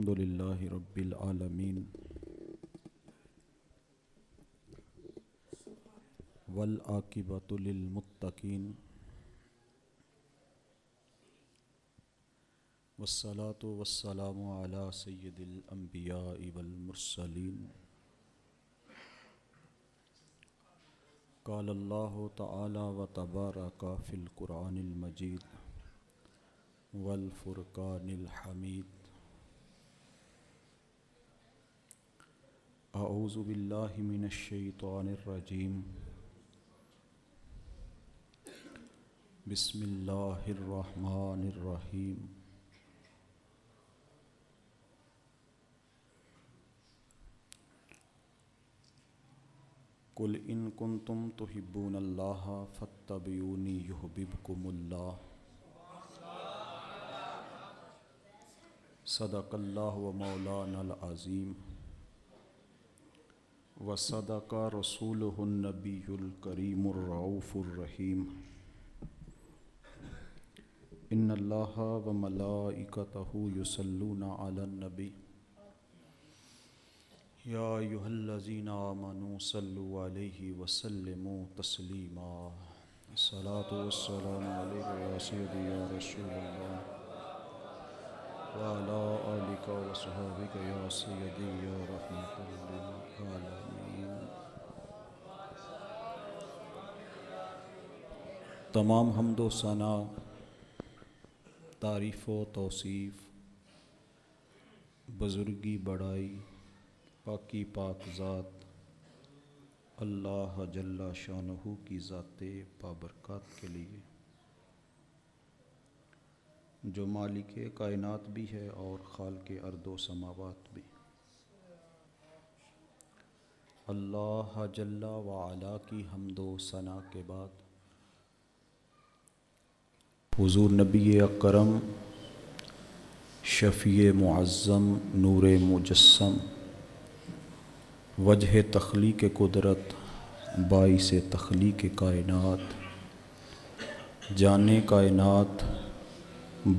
الحمد للہ رب العالمین والعاقبۃ للمتقین والصلاة والسلام علی سید الانبیاء والمرسلین قال اللہ تعالی وتبارک فی القرآن المجید والفرقان الحمید اعوذ باللہ من الشیطان الرجیم بسم اللہ الرحمن الرحیم قل ان کنتم تحبون اللہ فاتبعونی یحببکم اللہ صدق اللہ و مولانا العظیم وصدق رسولہ النبی الکریم الرؤوف الرحیم ان اللہ و ملائکتہ یصلون علی النبی یا ایھا الذین آمنوا صلوا علیہ وسلموا تسلیما الصلاۃ والسلام علیک یا سیدی یا رسول اللہ وعلی آلک وصحبک یا سیدی یا رحمۃ للعالمین۔ تمام حمد و ثنا، تعریف و توصیف، بزرگی بڑائی، پاکی پاک ذات اللہ جل شانہ کی ذات بابرکات کے لیے، جو مالک کائنات بھی ہے اور خالق ارض و سماوات بھی۔ اللہ جل وعلا کی حمد و ثنا کے بعد حضور نبی اکرم شفیع معظم نور مجسم وجہ تخلیق قدرت باعث تخلیق کائنات جانے کائنات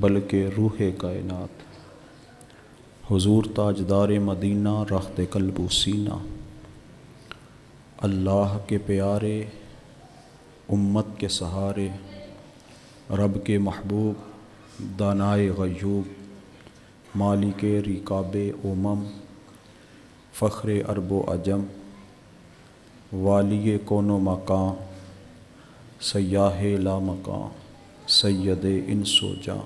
بلکہ روح کائنات حضور تاجدار مدینہ رخت قلب و سینہ، اللہ کے پیارے، امت کے سہارے، رب کے محبوب، دانائے غیوب، مالک رکاب امم، فخر عرب و عجم، والی کون و مکان، سیاہ لامکاں، سید انس و جاں،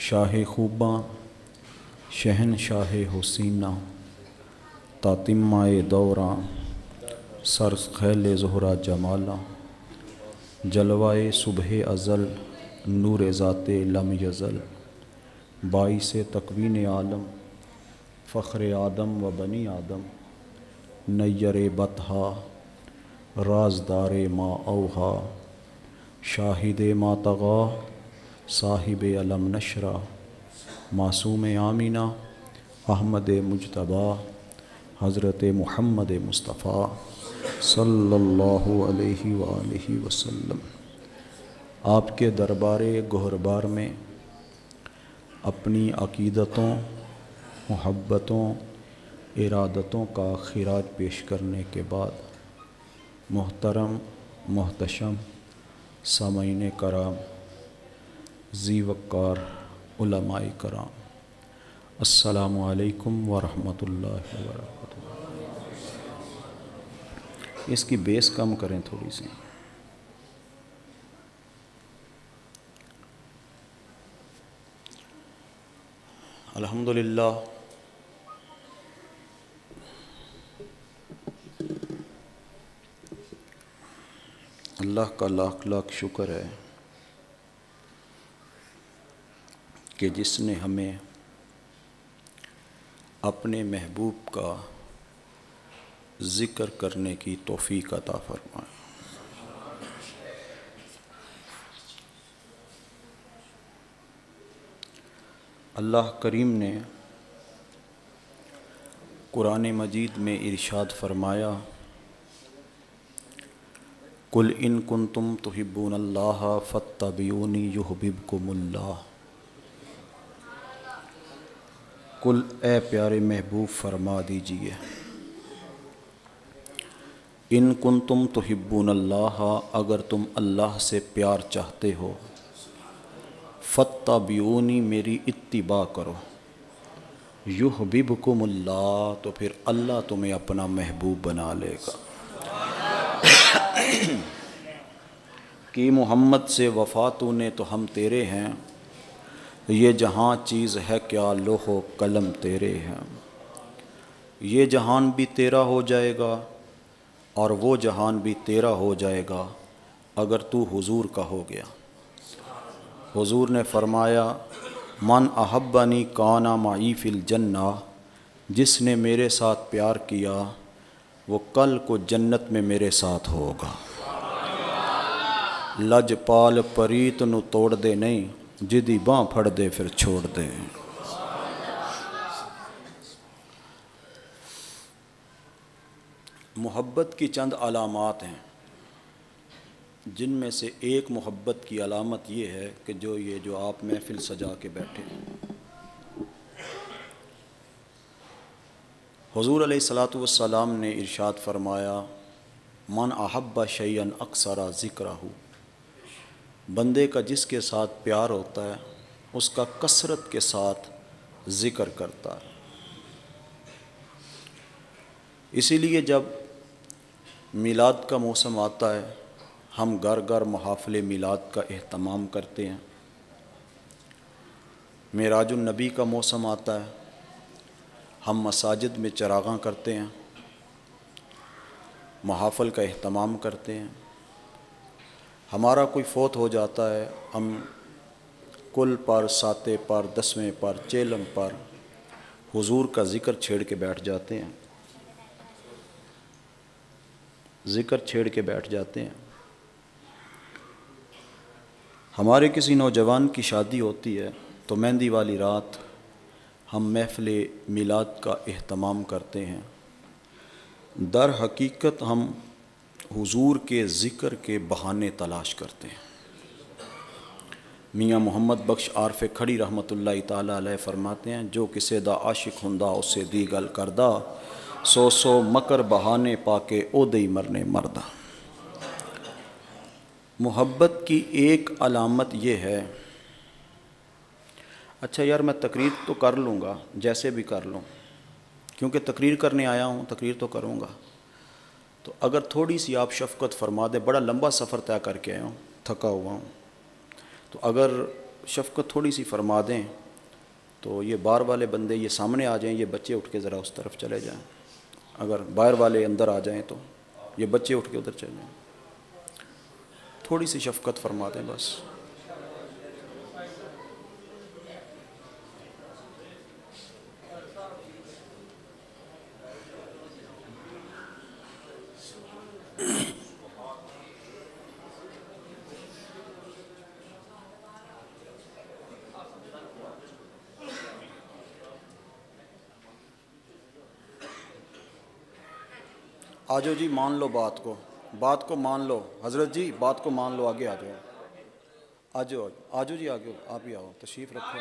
شاہ خوباں، شہنشاہ حسینہ، تاتمہ دوراں، سر خیل زہرہ جمالاں، جلوائے صبح ازل، نور ذات لم یزل، باعث تکوین عالم، فخر آدم و بنی آدم، نیر بطحا، رازدار ما اوہا، شاہد ما طغا، صاحب علم نشرہ، معصوم آمینہ، احمد مجتبیٰ، حضرت محمد مصطفیٰ صلی اللہ علیہ وآلہ وسلم۔ آپ کے دربار گہربار میں اپنی عقیدتوں، محبتوں، ارادتوں کا خراج پیش کرنے کے بعد محترم محتشم سامعین کرام، ذی وقار علماء کرام، السلام علیکم ورحمۃ اللہ وبرکاتہ۔ اس کی بیس کم کریں تھوڑی سی۔ الحمدللہ اللہ کا لاکھ لاکھ شکر ہے کہ جس نے ہمیں اپنے محبوب کا ذکر کرنے کی توفیق عطا فرمائے۔ اللہ کریم نے قرآن مجید میں ارشاد فرمایا، قل ان کنتم تحبون اللہ فاتبعونی یحببکم اللہ۔ کل اے پیارے محبوب فرما دیجئے ان کنتم تحبون اللہ، اگر تم اللہ سے پیار چاہتے ہو، فاتبعونی میری اتباع کرو، یحببکم اللہ تو پھر اللہ تمہیں اپنا محبوب بنا لے گا۔ کہ محمد سے وفا تو نے تو ہم تیرے ہیں، یہ جہاں چیز ہے کیا لوح و قلم تیرے ہیں، یہ جہان بھی تیرا ہو جائے گا اور وہ جہان بھی تیرا ہو جائے گا اگر تو حضور کا ہو گیا۔ حضور نے فرمایا من احبنی کان معی فی الجنہ، جس نے میرے ساتھ پیار کیا وہ کل کو جنت میں میرے ساتھ ہوگا۔ لج پال پریت نو توڑ دے نہیں، جدی باں پھڑ دے پھر چھوڑ دے۔ محبت کی چند علامات ہیں، جن میں سے ایک محبت کی علامت یہ ہے کہ جو آپ محفل سجا کے بیٹھے ہیں۔ حضور علیہ الصلاۃ والسلام نے ارشاد فرمایا من احب شیئا اکثر ذکرہ، بندے کا جس کے ساتھ پیار ہوتا ہے اس کا کثرت کے ساتھ ذکر کرتا ہے۔ اسی لیے جب میلاد کا موسم آتا ہے ہم گھر گھر محافل میلاد کا اہتمام کرتے ہیں۔ معراج النبی کا موسم آتا ہے ہم مساجد میں چراغاں کرتے ہیں، محافل کا اہتمام کرتے ہیں۔ ہمارا کوئی فوت ہو جاتا ہے ہم کل پر، ساتے پر، دسویں پر، چیلم پر حضور کا ذکر چھیڑ کے بیٹھ جاتے ہیں، ذکر چھیڑ کے بیٹھ جاتے ہیں۔ ہمارے کسی نوجوان کی شادی ہوتی ہے تو مہندی والی رات ہم محفل میلاد کا اہتمام کرتے ہیں۔ در حقیقت ہم حضور کے ذکر کے بہانے تلاش کرتے ہیں۔ میاں محمد بخش عارف کھڑی رحمۃ اللہ تعالیٰ علیہ فرماتے ہیں جو کسے دا عاشق ہندا اسے دی گل کردہ، سو سو مکر بہانے پا کے او دئی مرنے مردہ۔ محبت کی ایک علامت یہ ہے، اچھا یار میں تقریر تو کر لوں گا جیسے بھی کر لوں، کیونکہ تقریر کرنے آیا ہوں، تقریر تو کروں گا، تو اگر تھوڑی سی آپ شفقت فرما دیں، بڑا لمبا سفر طے کر کے آیا ہوں، تھکا ہوا ہوں، تو اگر شفقت تھوڑی سی فرما دیں تو یہ باہر والے بندے یہ سامنے آ جائیں، یہ بچے اٹھ کے ذرا اس طرف چلے جائیں، اگر باہر والے اندر آ جائیں تو یہ بچے اٹھ کے ادھر چلے جائیں، تھوڑی سی شفقت فرما دیں بس۔ آجو جی مان لو بات کو مان لو، حضرت جی بات کو مان لو، آگے آجو جی، آگے آپ ہی آؤ، تشریف رکھو۔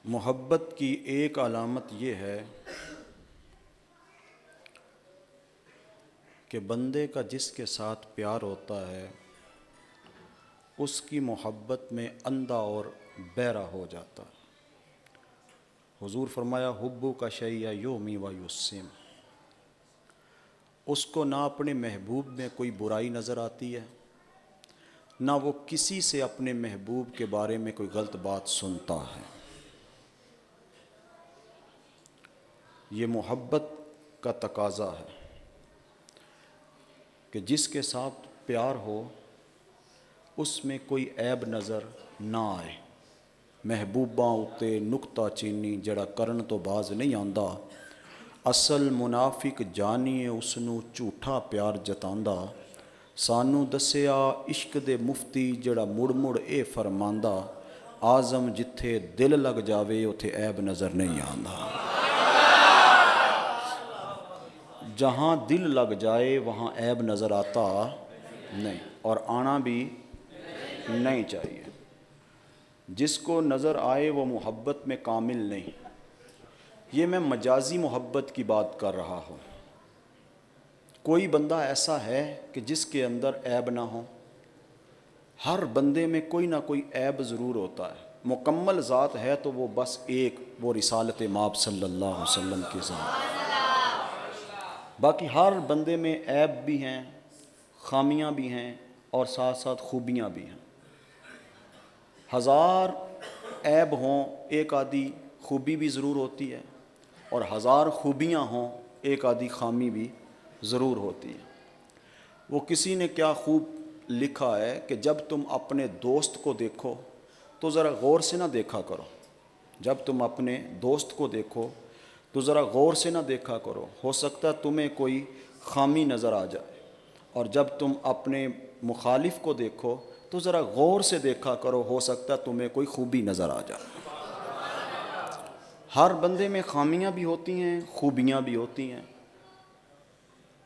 محبت کی ایک علامت یہ ہے کہ بندے کا جس کے ساتھ پیار ہوتا ہے اس کی محبت میں اندھا اور بہرا ہو جاتا ہے۔ حضور فرمایا حبو کا شیء یومی و یسم، اس کو نہ اپنے محبوب میں کوئی برائی نظر آتی ہے، نہ وہ کسی سے اپنے محبوب کے بارے میں کوئی غلط بات سنتا ہے۔ یہ محبت کا تقاضا ہے کہ جس کے ساتھ پیار ہو اس میں کوئی عیب نظر نہ آئے۔ محبوباں اتے نکتہ چینی جڑا کرن تو باز نہیں آندا، اصل منافق جانیے اس نو جھوٹا پیار جتاندا، سانو دسیا عشق دے مفتی جڑا مڑ مڑ اے فرماندا، آزم جتھے دل لگ جاوے اتھے عیب نظر نہیں آندا۔ جہاں دل لگ جائے وہاں عیب نظر آتا نہیں، اور آنا بھی نہیں چاہیے۔ جس کو نظر آئے وہ محبت میں کامل نہیں۔ یہ میں مجازی محبت کی بات کر رہا ہوں۔ کوئی بندہ ایسا ہے کہ جس کے اندر عیب نہ ہو؟ ہر بندے میں کوئی نہ کوئی عیب ضرور ہوتا ہے۔ مکمل ذات ہے تو وہ بس ایک، وہ رسالت مآب صلی اللہ علیہ وسلم کی ذات۔ باقی ہر بندے میں عیب بھی ہیں، خامیاں بھی ہیں، اور ساتھ ساتھ خوبیاں بھی ہیں۔ ہزار عیب ہوں ایک آدھی خوبی بھی ضرور ہوتی ہے، اور ہزار خوبیاں ہوں ایک آدھی خامی بھی ضرور ہوتی ہے۔ وہ کسی نے کیا خوب لکھا ہے کہ جب تم اپنے دوست کو دیکھو تو ذرا غور سے نہ دیکھا کرو، جب تم اپنے دوست کو دیکھو تو ذرا غور سے نہ دیکھا کرو، ہو سکتا ہے تمہیں کوئی خامی نظر آ جائے، اور جب تم اپنے مخالف کو دیکھو تو ذرا غور سے دیکھا کرو، ہو سکتا ہے تمہیں کوئی خوبی نظر آ جائے۔ ہر بندے میں خامیاں بھی ہوتی ہیں، خوبیاں بھی ہوتی ہیں۔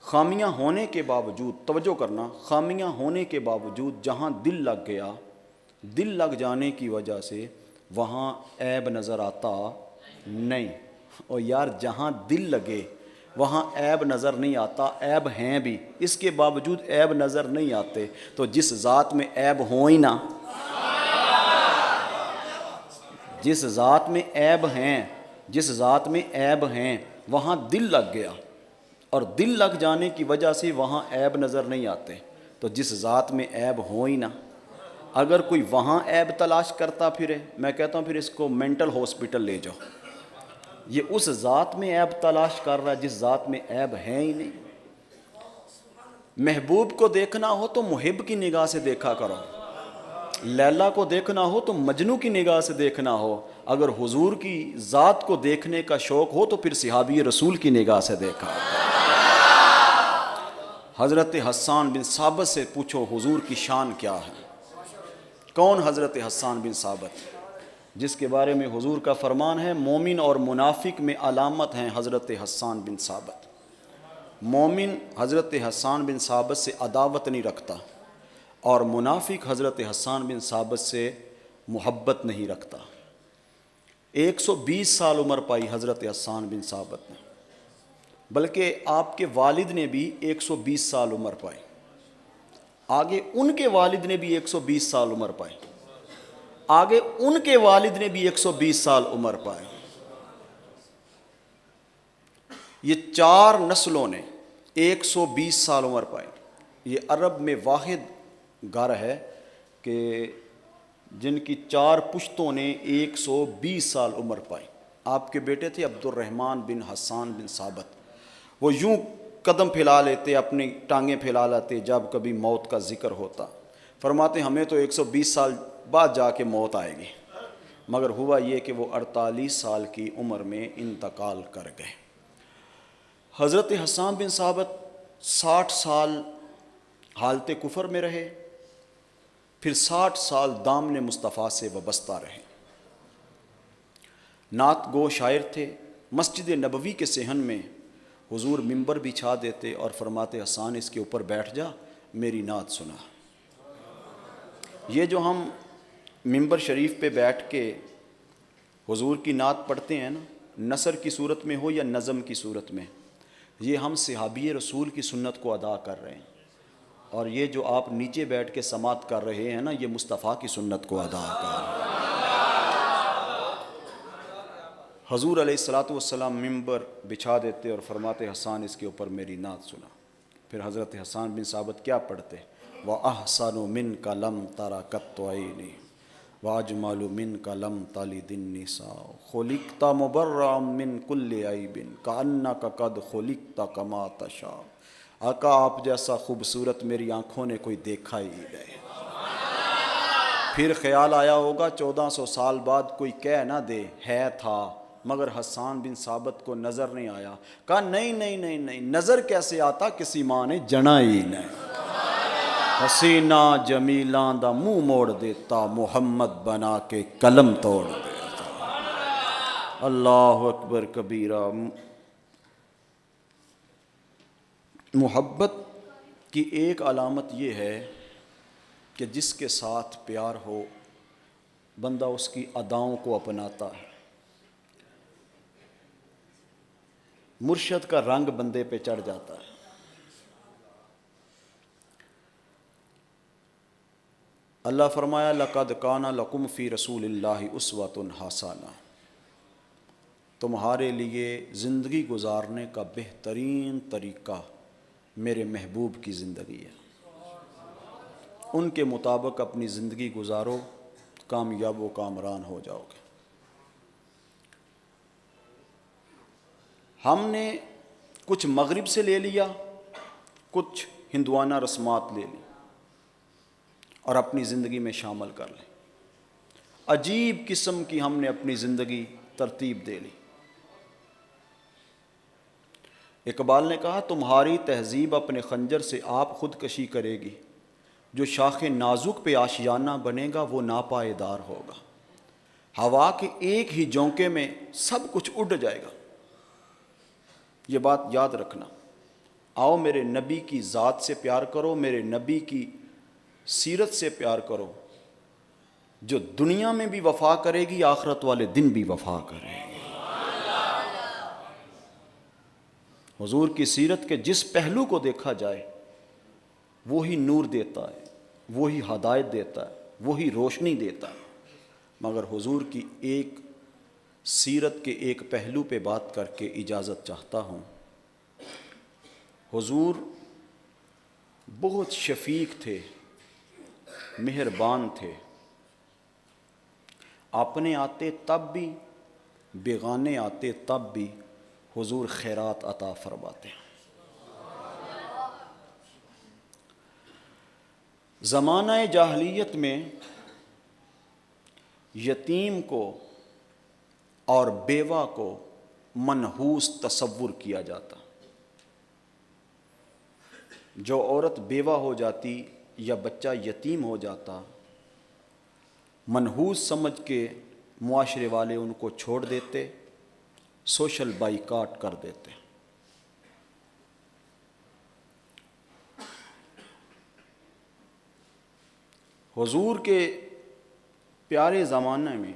خامیاں ہونے کے باوجود، توجہ کرنا، خامیاں ہونے کے باوجود جہاں دل لگ گیا، دل لگ جانے کی وجہ سے وہاں عیب نظر آتا نہیں۔ اور یار جہاں دل لگے وہاں عیب نظر نہیں آتا، عیب ہیں بھی، اس کے باوجود عیب نظر نہیں آتے، تو جس ذات میں عیب ہوں ہی نہ، جس ذات میں عیب ہیں، جس ذات میں عیب ہیں وہاں دل لگ گیا، اور دل لگ جانے کی وجہ سے وہاں عیب نظر نہیں آتے، تو جس ذات میں عیب ہوں ہی نہ۔ اگر کوئی وہاں عیب تلاش کرتا پھرے، میں کہتا ہوں پھر اس کو مینٹل ہاسپٹل لے جاؤ۔ یہ اس ذات میں عیب تلاش کر رہا ہے جس ذات میں عیب ہے ہی نہیں۔ محبوب کو دیکھنا ہو تو محب کی نگاہ سے دیکھا کرو، لیلا کو دیکھنا ہو تو مجنو کی نگاہ سے دیکھنا ہو، اگر حضور کی ذات کو دیکھنے کا شوق ہو تو پھر صحابی رسول کی نگاہ سے دیکھا۔ حضرت حسان بن ثابت سے پوچھو حضور کی شان کیا ہے؟ کون حضرت حسان بن ثابت؟ جس کے بارے میں حضور کا فرمان ہے مومن اور منافق میں علامت ہیں حضرت حسان بن ثابت۔ مومن حضرت حسان بن ثابت سے عداوت نہیں رکھتا، اور منافق حضرت حسان بن ثابت سے محبت نہیں رکھتا۔ 120 سال عمر پائی حضرت حسان بن ثابت نے، بلکہ آپ کے والد نے بھی 120 سال عمر پائی، آگے ان کے والد نے بھی 120 سال عمر پائی، آگے ان کے والد نے بھی 120 سال عمر پائے۔ یہ 4 نسلوں نے 120 سال عمر پائی۔ یہ عرب میں واحد گھر ہے کہ جن کی 4 پشتوں نے 120 سال عمر پائی۔ آپ کے بیٹے تھے عبد الرحمن بن حسان بن ثابت، وہ یوں قدم پھیلا لیتے، اپنی ٹانگیں پھیلا لیتے جب کبھی موت کا ذکر ہوتا، فرماتے ہمیں تو 120 سال بعد جا کے موت آئے گی، مگر ہوا یہ کہ وہ 48 سال کی عمر میں انتقال کر گئے۔ حضرت حسان بن ثابت 60 سال حالت کفر میں رہے، پھر 60 سال دامن مصطفیٰ سے وابستہ رہے۔ نعت گو شاعر تھے۔ مسجد نبوی کے صحن میں حضور منبر بچھا دیتے اور فرماتے حسان اس کے اوپر بیٹھ جا، میری نعت سنا۔ یہ جو ہم منبر شریف پہ بیٹھ کے حضور کی نعت پڑھتے ہیں نا، نثر کی صورت میں ہو یا نظم کی صورت میں، یہ ہم صحابی رسول کی سنت کو ادا کر رہے ہیں، اور یہ جو آپ نیچے بیٹھ کے سماعت کر رہے ہیں نا، یہ مصطفیٰ کی سنت کو ادا کر رہے ہیں۔ حضور علیہ الصلاۃ والسلام منبر بچھا دیتے اور فرماتے حسان اس کے اوپر میری نعت سنا۔ پھر حضرت حسان بن ثابت کیا پڑھتے؟ وَأَحْسَنُ مِنْكَ لَمْ تَرَ قَطُّ عَيْنِي، واجمل منک لم تلد النساء خلقت مبرأ من کل عیب کأنک قد خلقت کما تشاء۔ آقا آپ جیسا خوبصورت میری آنکھوں نے کوئی دیکھا ہی نہیں۔ پھر خیال آیا ہوگا 1400 سال بعد کوئی کہہ نہ دے ہے تھا، مگر حسان بن ثابت کو نظر نہیں آیا۔ کہا نہیں نہیں نہیں نہیں، نظر کیسے آتا، کسی ماں نے جنا ہی نہیں۔ حسینہ جمیلاں دا منہ موڑ دیتا، محمد بنا کے قلم توڑ دیتا۔ اللہ اکبر کبیرہ۔ محبت کی ایک علامت یہ ہے کہ جس کے ساتھ پیار ہو بندہ اس کی اداؤں کو اپناتا ہے۔ مرشد کا رنگ بندے پہ چڑھ جاتا ہے۔ اللہ فرمایا لقد کان لکم فی رسول اللہ اسوۃ حسنہ، تمہارے لیے زندگی گزارنے کا بہترین طریقہ میرے محبوب کی زندگی ہے۔ ان کے مطابق اپنی زندگی گزارو، کامیاب و کامران ہو جاؤ گے۔ ہم نے کچھ مغرب سے لے لیا، کچھ ہندوانہ رسمات لے لی اور اپنی زندگی میں شامل کر لیں۔ عجیب قسم کی ہم نے اپنی زندگی ترتیب دے لی۔ اقبال نے کہا تمہاری تہذیب اپنے خنجر سے آپ خودکشی کرے گی، جو شاخ نازک پہ آشیانہ بنے گا وہ ناپائیدار ہوگا۔ ہوا کے ایک ہی جھونکے میں سب کچھ اڑ جائے گا۔ یہ بات یاد رکھنا۔ آؤ میرے نبی کی ذات سے پیار کرو، میرے نبی کی سیرت سے پیار کرو، جو دنیا میں بھی وفا کرے گی آخرت والے دن بھی وفا کرے گی۔ حضور کی سیرت کے جس پہلو کو دیکھا جائے وہی نور دیتا ہے، وہی ہدایت دیتا ہے، وہی روشنی دیتا ہے۔ مگر حضور کی ایک سیرت کے ایک پہلو پہ بات کر کے اجازت چاہتا ہوں۔ حضور بہت شفیق تھے، مہربان تھے، اپنے آتے تب بھی، بیگانے آتے تب بھی حضور خیرات عطا فرماتے ہیں۔ زمانہ جاہلیت میں یتیم کو اور بیوہ کو منحوس تصور کیا جاتا۔ جو عورت بیوہ ہو جاتی یا بچہ یتیم ہو جاتا، منحوس سمجھ کے معاشرے والے ان کو چھوڑ دیتے، سوشل بائیکاٹ کر دیتے۔ حضور کے پیارے زمانے میں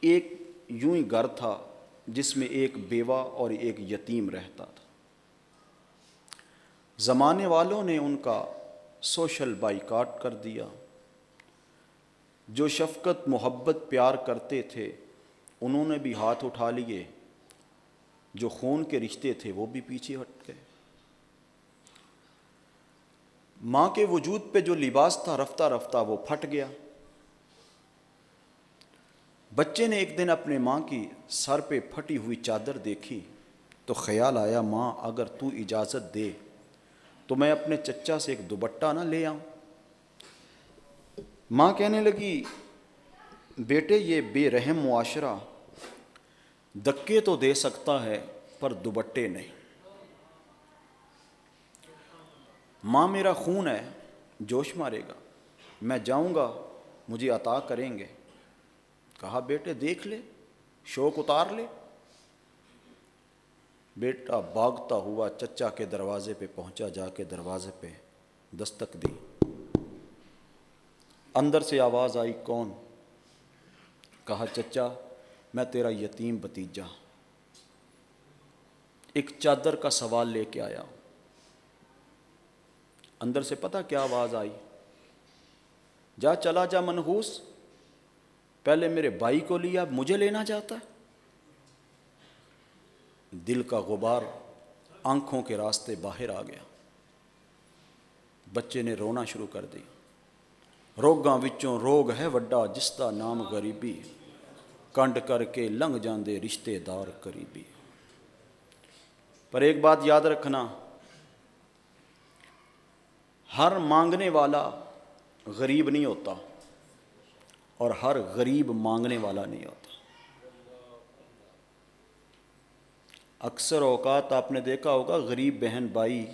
ایک یوں ہی گھر تھا جس میں ایک بیوہ اور ایک یتیم رہتا تھا۔ زمانے والوں نے ان کا سوشل بائیکاٹ کر دیا۔ جو شفقت محبت پیار کرتے تھے انہوں نے بھی ہاتھ اٹھا لیے، جو خون کے رشتے تھے وہ بھی پیچھے ہٹ گئے۔ ماں کے وجود پہ جو لباس تھا رفتہ رفتہ وہ پھٹ گیا۔ بچے نے ایک دن اپنے ماں کی سر پہ پھٹی ہوئی چادر دیکھی تو خیال آیا ماں اگر تو اجازت دے تو میں اپنے چچا سے ایک دوپٹہ نہ لے آؤں۔ ماں کہنے لگی بیٹے یہ بے رحم معاشرہ دھکے تو دے سکتا ہے پر دوپٹے نہیں۔ ماں میرا خون ہے، جوش مارے گا، میں جاؤں گا مجھے عطا کریں گے۔ کہا بیٹے دیکھ لے، شوق اتار لے۔ بیٹا بھاگتا ہوا چچا کے دروازے پہ پہنچا، جا کے دروازے پہ دستک دی۔ اندر سے آواز آئی کون؟ کہا چچا میں تیرا یتیم بھتیجا ایک چادر کا سوال لے کے آیا۔ اندر سے پتہ کیا آواز آئی؟ جا چلا جا منحوس، پہلے میرے بھائی کو لیا اب مجھے لینا چاہتا ہے۔ دل کا غبار آنکھوں کے راستے باہر آ گیا۔ بچے نے رونا شروع کر دی۔ روگاں وچوں روگ ہے وڈا جس دا نام غریبی، کنڈ کر کے لنگ جاندے رشتے دار قریبی۔ پر ایک بات یاد رکھنا، ہر مانگنے والا غریب نہیں ہوتا اور ہر غریب مانگنے والا نہیں ہوتا۔ اکثر اوقات آپ نے دیکھا ہوگا غریب بہن بھائی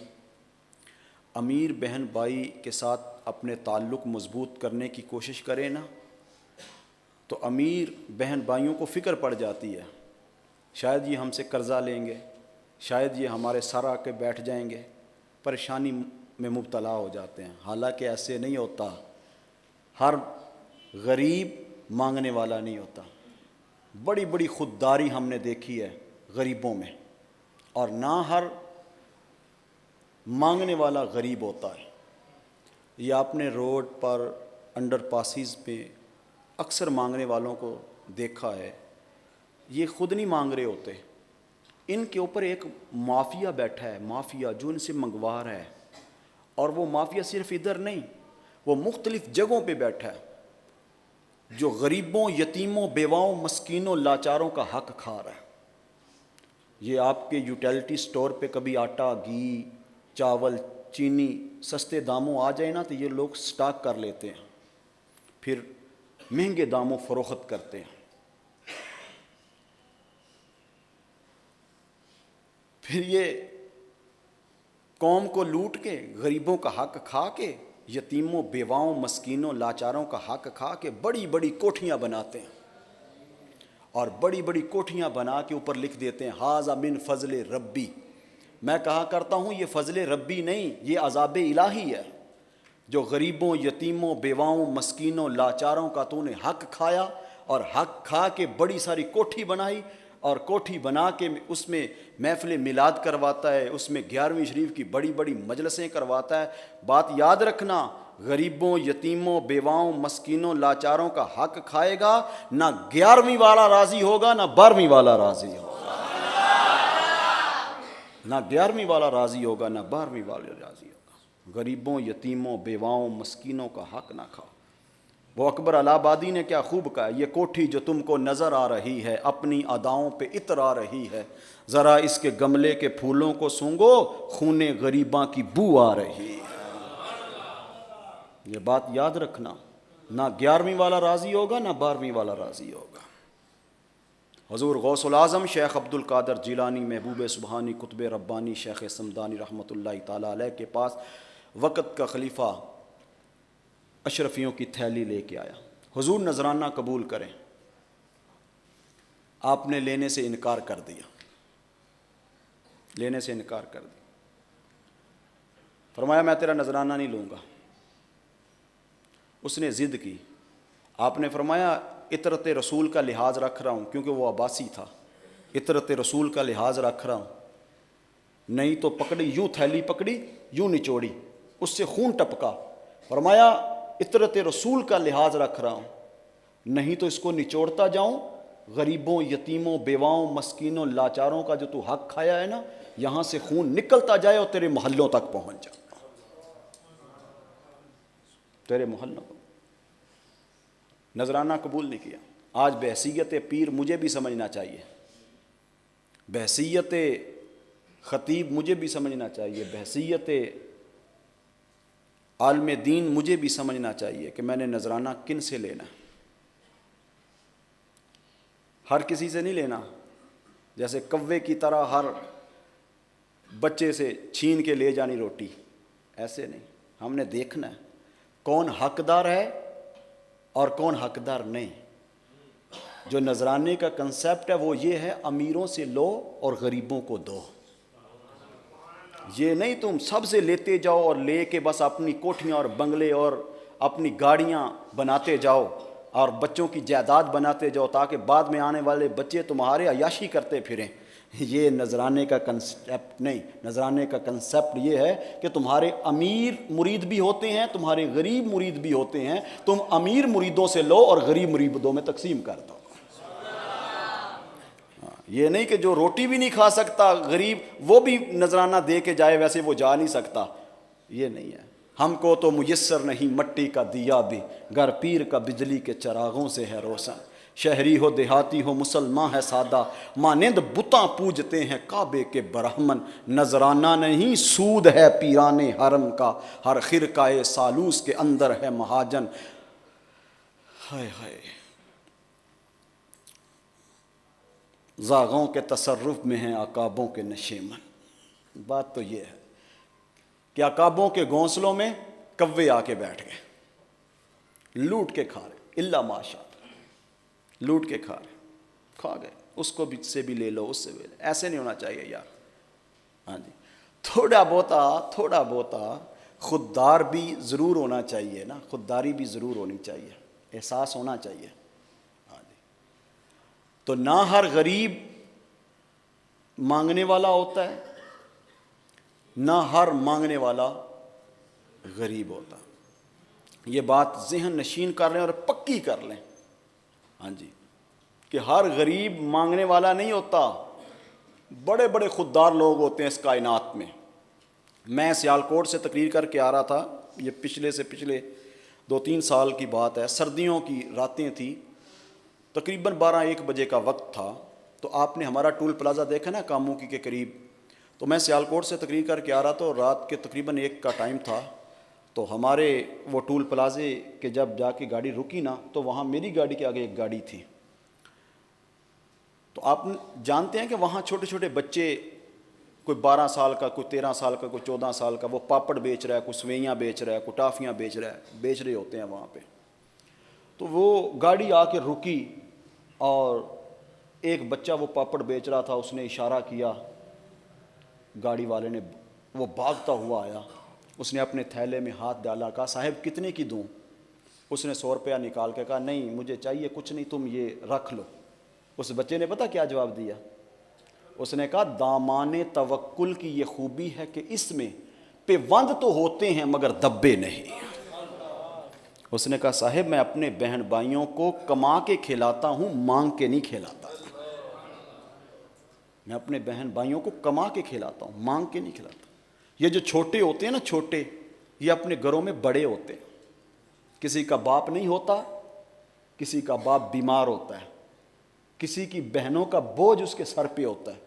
امیر بہن بھائی کے ساتھ اپنے تعلق مضبوط کرنے کی کوشش کریں نا، تو امیر بہن بھائیوں کو فکر پڑ جاتی ہے، شاید یہ ہم سے قرضہ لیں گے، شاید یہ ہمارے سر آ کے بیٹھ جائیں گے، پریشانی میں مبتلا ہو جاتے ہیں۔ حالانکہ ایسے نہیں ہوتا، ہر غریب مانگنے والا نہیں ہوتا۔ بڑی بڑی خودداری ہم نے دیکھی ہے غریبوں میں، اور نہ ہر مانگنے والا غریب ہوتا ہے۔ یہ آپ نے روڈ پر انڈر پاسز پہ اکثر مانگنے والوں کو دیکھا ہے، یہ خود نہیں مانگ رہے ہوتے، ان کے اوپر ایک مافیا بیٹھا ہے، مافیا جو ان سے منگوا رہا ہے، اور وہ مافیا صرف ادھر نہیں، وہ مختلف جگہوں پہ بیٹھا ہے، جو غریبوں، یتیموں، بیواؤں، مسکینوں، لاچاروں کا حق کھا رہا ہے۔ یہ آپ کے یوٹیلٹی سٹور پہ کبھی آٹا، گھی، چاول، چینی سستے داموں آ جائے نا، تو یہ لوگ سٹاک کر لیتے ہیں، پھر مہنگے داموں فروخت کرتے ہیں، پھر یہ قوم کو لوٹ کے، غریبوں کا حق کھا کے، یتیموں، بیواؤں، مسکینوں، لاچاروں کا حق کھا کے بڑی بڑی کوٹھیاں بناتے ہیں، اور بڑی بڑی کوٹھیاں بنا کے اوپر لکھ دیتے ہیں ھذا من فضل ربی۔ میں کہا کرتا ہوں یہ فضل ربی نہیں، یہ عذاب الہی ہے، جو غریبوں، یتیموں، بیواؤں، مسکینوں، لاچاروں کا تو نے حق کھایا، اور حق کھا کے بڑی ساری کوٹھی بنائی، اور کوٹھی بنا کے اس میں محفل میلاد کرواتا ہے، اس میں 11ویں شریف کی بڑی بڑی مجلسیں کرواتا ہے۔ بات یاد رکھنا، غریبوں، یتیموں، بیواؤں، مسکینوں، لاچاروں کا حق کھائے گا، نہ 11ویں والا راضی ہوگا، نہ 12ویں والا راضی ہوگا، نہ 11ویں والا راضی ہوگا، نہ 12ویں والا راضی ہوگا۔ غریبوں، یتیموں، بیواؤں، مسکینوں کا حق نہ کھاؤ۔ وہ اکبر الہ آبادی نے کیا خوب کہا، یہ کوٹھی جو تم کو نظر آ رہی ہے اپنی اداؤں پہ عطر آ رہی ہے، ذرا اس کے گملے کے پھولوں کو سونگو، خونے غریباں کی بو آ رہی ہے۔ یہ بات یاد رکھنا، نہ 11ویں والا راضی ہوگا، نہ 12ویں والا راضی ہوگا۔ حضور غوث العظم شیخ عبد القادر جیلانی محبوب سبحانی قطب ربانی شیخ صمدانی رحمۃ اللہ تعالیٰ علیہ کے پاس وقت کا خلیفہ اشرفیوں کی تھیلی لے کے آیا، حضور نذرانہ قبول کریں۔ آپ نے لینے سے انکار کر دیا، لینے سے انکار کر دیا، فرمایا میں تیرا نذرانہ نہیں لوں گا۔ اس نے ضد کی، آپ نے فرمایا عطرت رسول کا لحاظ رکھ رہا ہوں، کیونکہ وہ عباسی تھا، عطرت رسول کا لحاظ رکھ رہا ہوں، نہیں تو پکڑی، یوں تھیلی پکڑی، یوں نچوڑی، اس سے خون ٹپکا، فرمایا عطرت رسول کا لحاظ رکھ رہا ہوں، نہیں تو اس کو نچوڑتا جاؤں، غریبوں، یتیموں، بیواؤں، مسکینوں، لاچاروں کا جو تو حق کھایا ہے نا، یہاں سے خون نکلتا جائے اور تیرے محلوں تک پہنچ جائے، تیرے محلوں کو۔ نذرانہ قبول نہیں کیا۔ آج بحیثیت پیر مجھے بھی سمجھنا چاہیے، بحیثیت خطیب مجھے بھی سمجھنا چاہیے، بحیثیت عالم دین مجھے بھی سمجھنا چاہیے کہ میں نے نذرانہ کن سے لینا ہے۔ ہر کسی سے نہیں لینا، جیسے کوے کی طرح ہر بچے سے چھین کے لے جانی روٹی، ایسے نہیں۔ ہم نے دیکھنا ہے کون حقدار ہے اور کون حقدار نہیں۔ جو نذرانے کا کنسیپٹ ہے وہ یہ ہے، امیروں سے لو اور غریبوں کو دو۔ یہ نہیں تم سب سے لیتے جاؤ اور لے کے بس اپنی کوٹھیاں اور بنگلے اور اپنی گاڑیاں بناتے جاؤ اور بچوں کی جائیداد بناتے جاؤ، تاکہ بعد میں آنے والے بچے تمہارے عیاشی کرتے پھریں۔ یہ نذرانے کا کنسیپٹ نہیں۔ نذرانے کا کنسیپٹ یہ ہے کہ تمہارے امیر مرید بھی ہوتے ہیں، تمہارے غریب مرید بھی ہوتے ہیں، تم امیر مریدوں سے لو اور غریب مریدوں میں تقسیم کر دو۔ یہ نہیں کہ جو روٹی بھی نہیں کھا سکتا غریب وہ بھی نذرانہ دے کے جائے، ویسے وہ جا نہیں سکتا، یہ نہیں ہے۔ ہم کو تو میسر نہیں مٹی کا دیا بھی، گھر پیر کا بجلی کے چراغوں سے ہے روشن۔ شہری ہو دیہاتی ہو مسلمان ہے سادہ، مانند بتاں پوجتے ہیں کعبے کے برہمن۔ نذرانہ نہیں سود ہے پیران حرم کا، ہر خرقہ سالوس کے اندر ہے مہاجن۔ ہائے ہائے، زاغوں کے تصرف میں ہیں عقابوں کے نشیمن۔ بات تو یہ ہے کہ عقابوں کے گھونسلوں میں کوے آ کے بیٹھ گئے، لوٹ کے کھا رہے، الا ماشاء اللہ، لوٹ کے کھا رہے، کھا گئے، اس کو بھی سے بھی لے لو، اس سے بھی لے لو۔ ایسے نہیں ہونا چاہیے یار۔ ہاں جی، تھوڑا بہتا خوددار بھی ضرور ہونا چاہیے نا، خودداری بھی ضرور ہونی چاہیے، احساس ہونا چاہیے۔ ہاں جی، تو نہ ہر غریب مانگنے والا ہوتا ہے، نہ ہر مانگنے والا غریب ہوتا۔ یہ بات ذہن نشین کر لیں اور پکی کر لیں، ہاں جی، کہ ہر غریب مانگنے والا نہیں ہوتا، بڑے بڑے خوددار لوگ ہوتے ہیں اس کائنات میں۔ میں سیالکوٹ سے تقریر کر کے آ رہا تھا، یہ پچھلے 2-3 سال کی بات ہے، سردیوں کی راتیں تھیں، تقریباً 12-1 بجے کا وقت تھا۔ تو آپ نے ہمارا ٹول پلازا دیکھا نا کاموکی کے قریب، تو میں سیالکوٹ سے تقریر کر کے آ رہا تھا اور رات کے تقریباً 1 کا ٹائم تھا۔ تو ہمارے وہ ٹول پلازے کے جب جا کے گاڑی رکی نا، تو وہاں میری گاڑی کے آگے ایک گاڑی تھی۔ تو آپ جانتے ہیں کہ وہاں چھوٹے چھوٹے بچے، کوئی 12 سال کا، کوئی 13 سال کا، کوئی 14 سال کا، وہ پاپڑ بیچ رہا ہے، کوئی سوئیاں بیچ رہا ہے، کوئی ٹافیاں بیچ رہے ہوتے ہیں وہاں پہ۔ تو وہ گاڑی آ کے رکی اور ایک بچہ وہ پاپڑ بیچ رہا تھا، اس نے اشارہ کیا، گاڑی والے نے، وہ بھاگتا ہوا آیا، اس نے اپنے تھیلے میں ہاتھ ڈالا، کہا صاحب کتنے کی دوں؟ اس نے 100 روپیہ نکال کے کہا نہیں مجھے چاہیے کچھ نہیں، تم یہ رکھ لو۔ اس بچے نے پتہ کیا جواب دیا؟ اس نے کہا دامان توکل کی یہ خوبی ہے کہ اس میں پیوند تو ہوتے ہیں مگر دبے نہیں۔ اس نے کہا صاحب میں اپنے بہن بھائیوں کو کما کے کھلاتا ہوں، مانگ کے نہیں کھلاتا۔ میں اپنے بہن بھائیوں کو کما کے کھلاتا ہوں، مانگ کے نہیں کھلاتا۔ یہ جو چھوٹے ہوتے ہیں نا، چھوٹے، یہ اپنے گھروں میں بڑے ہوتے ہیں۔ کسی کا باپ نہیں ہوتا، کسی کا باپ بیمار ہوتا ہے، کسی کی بہنوں کا بوجھ اس کے سر پہ ہوتا ہے،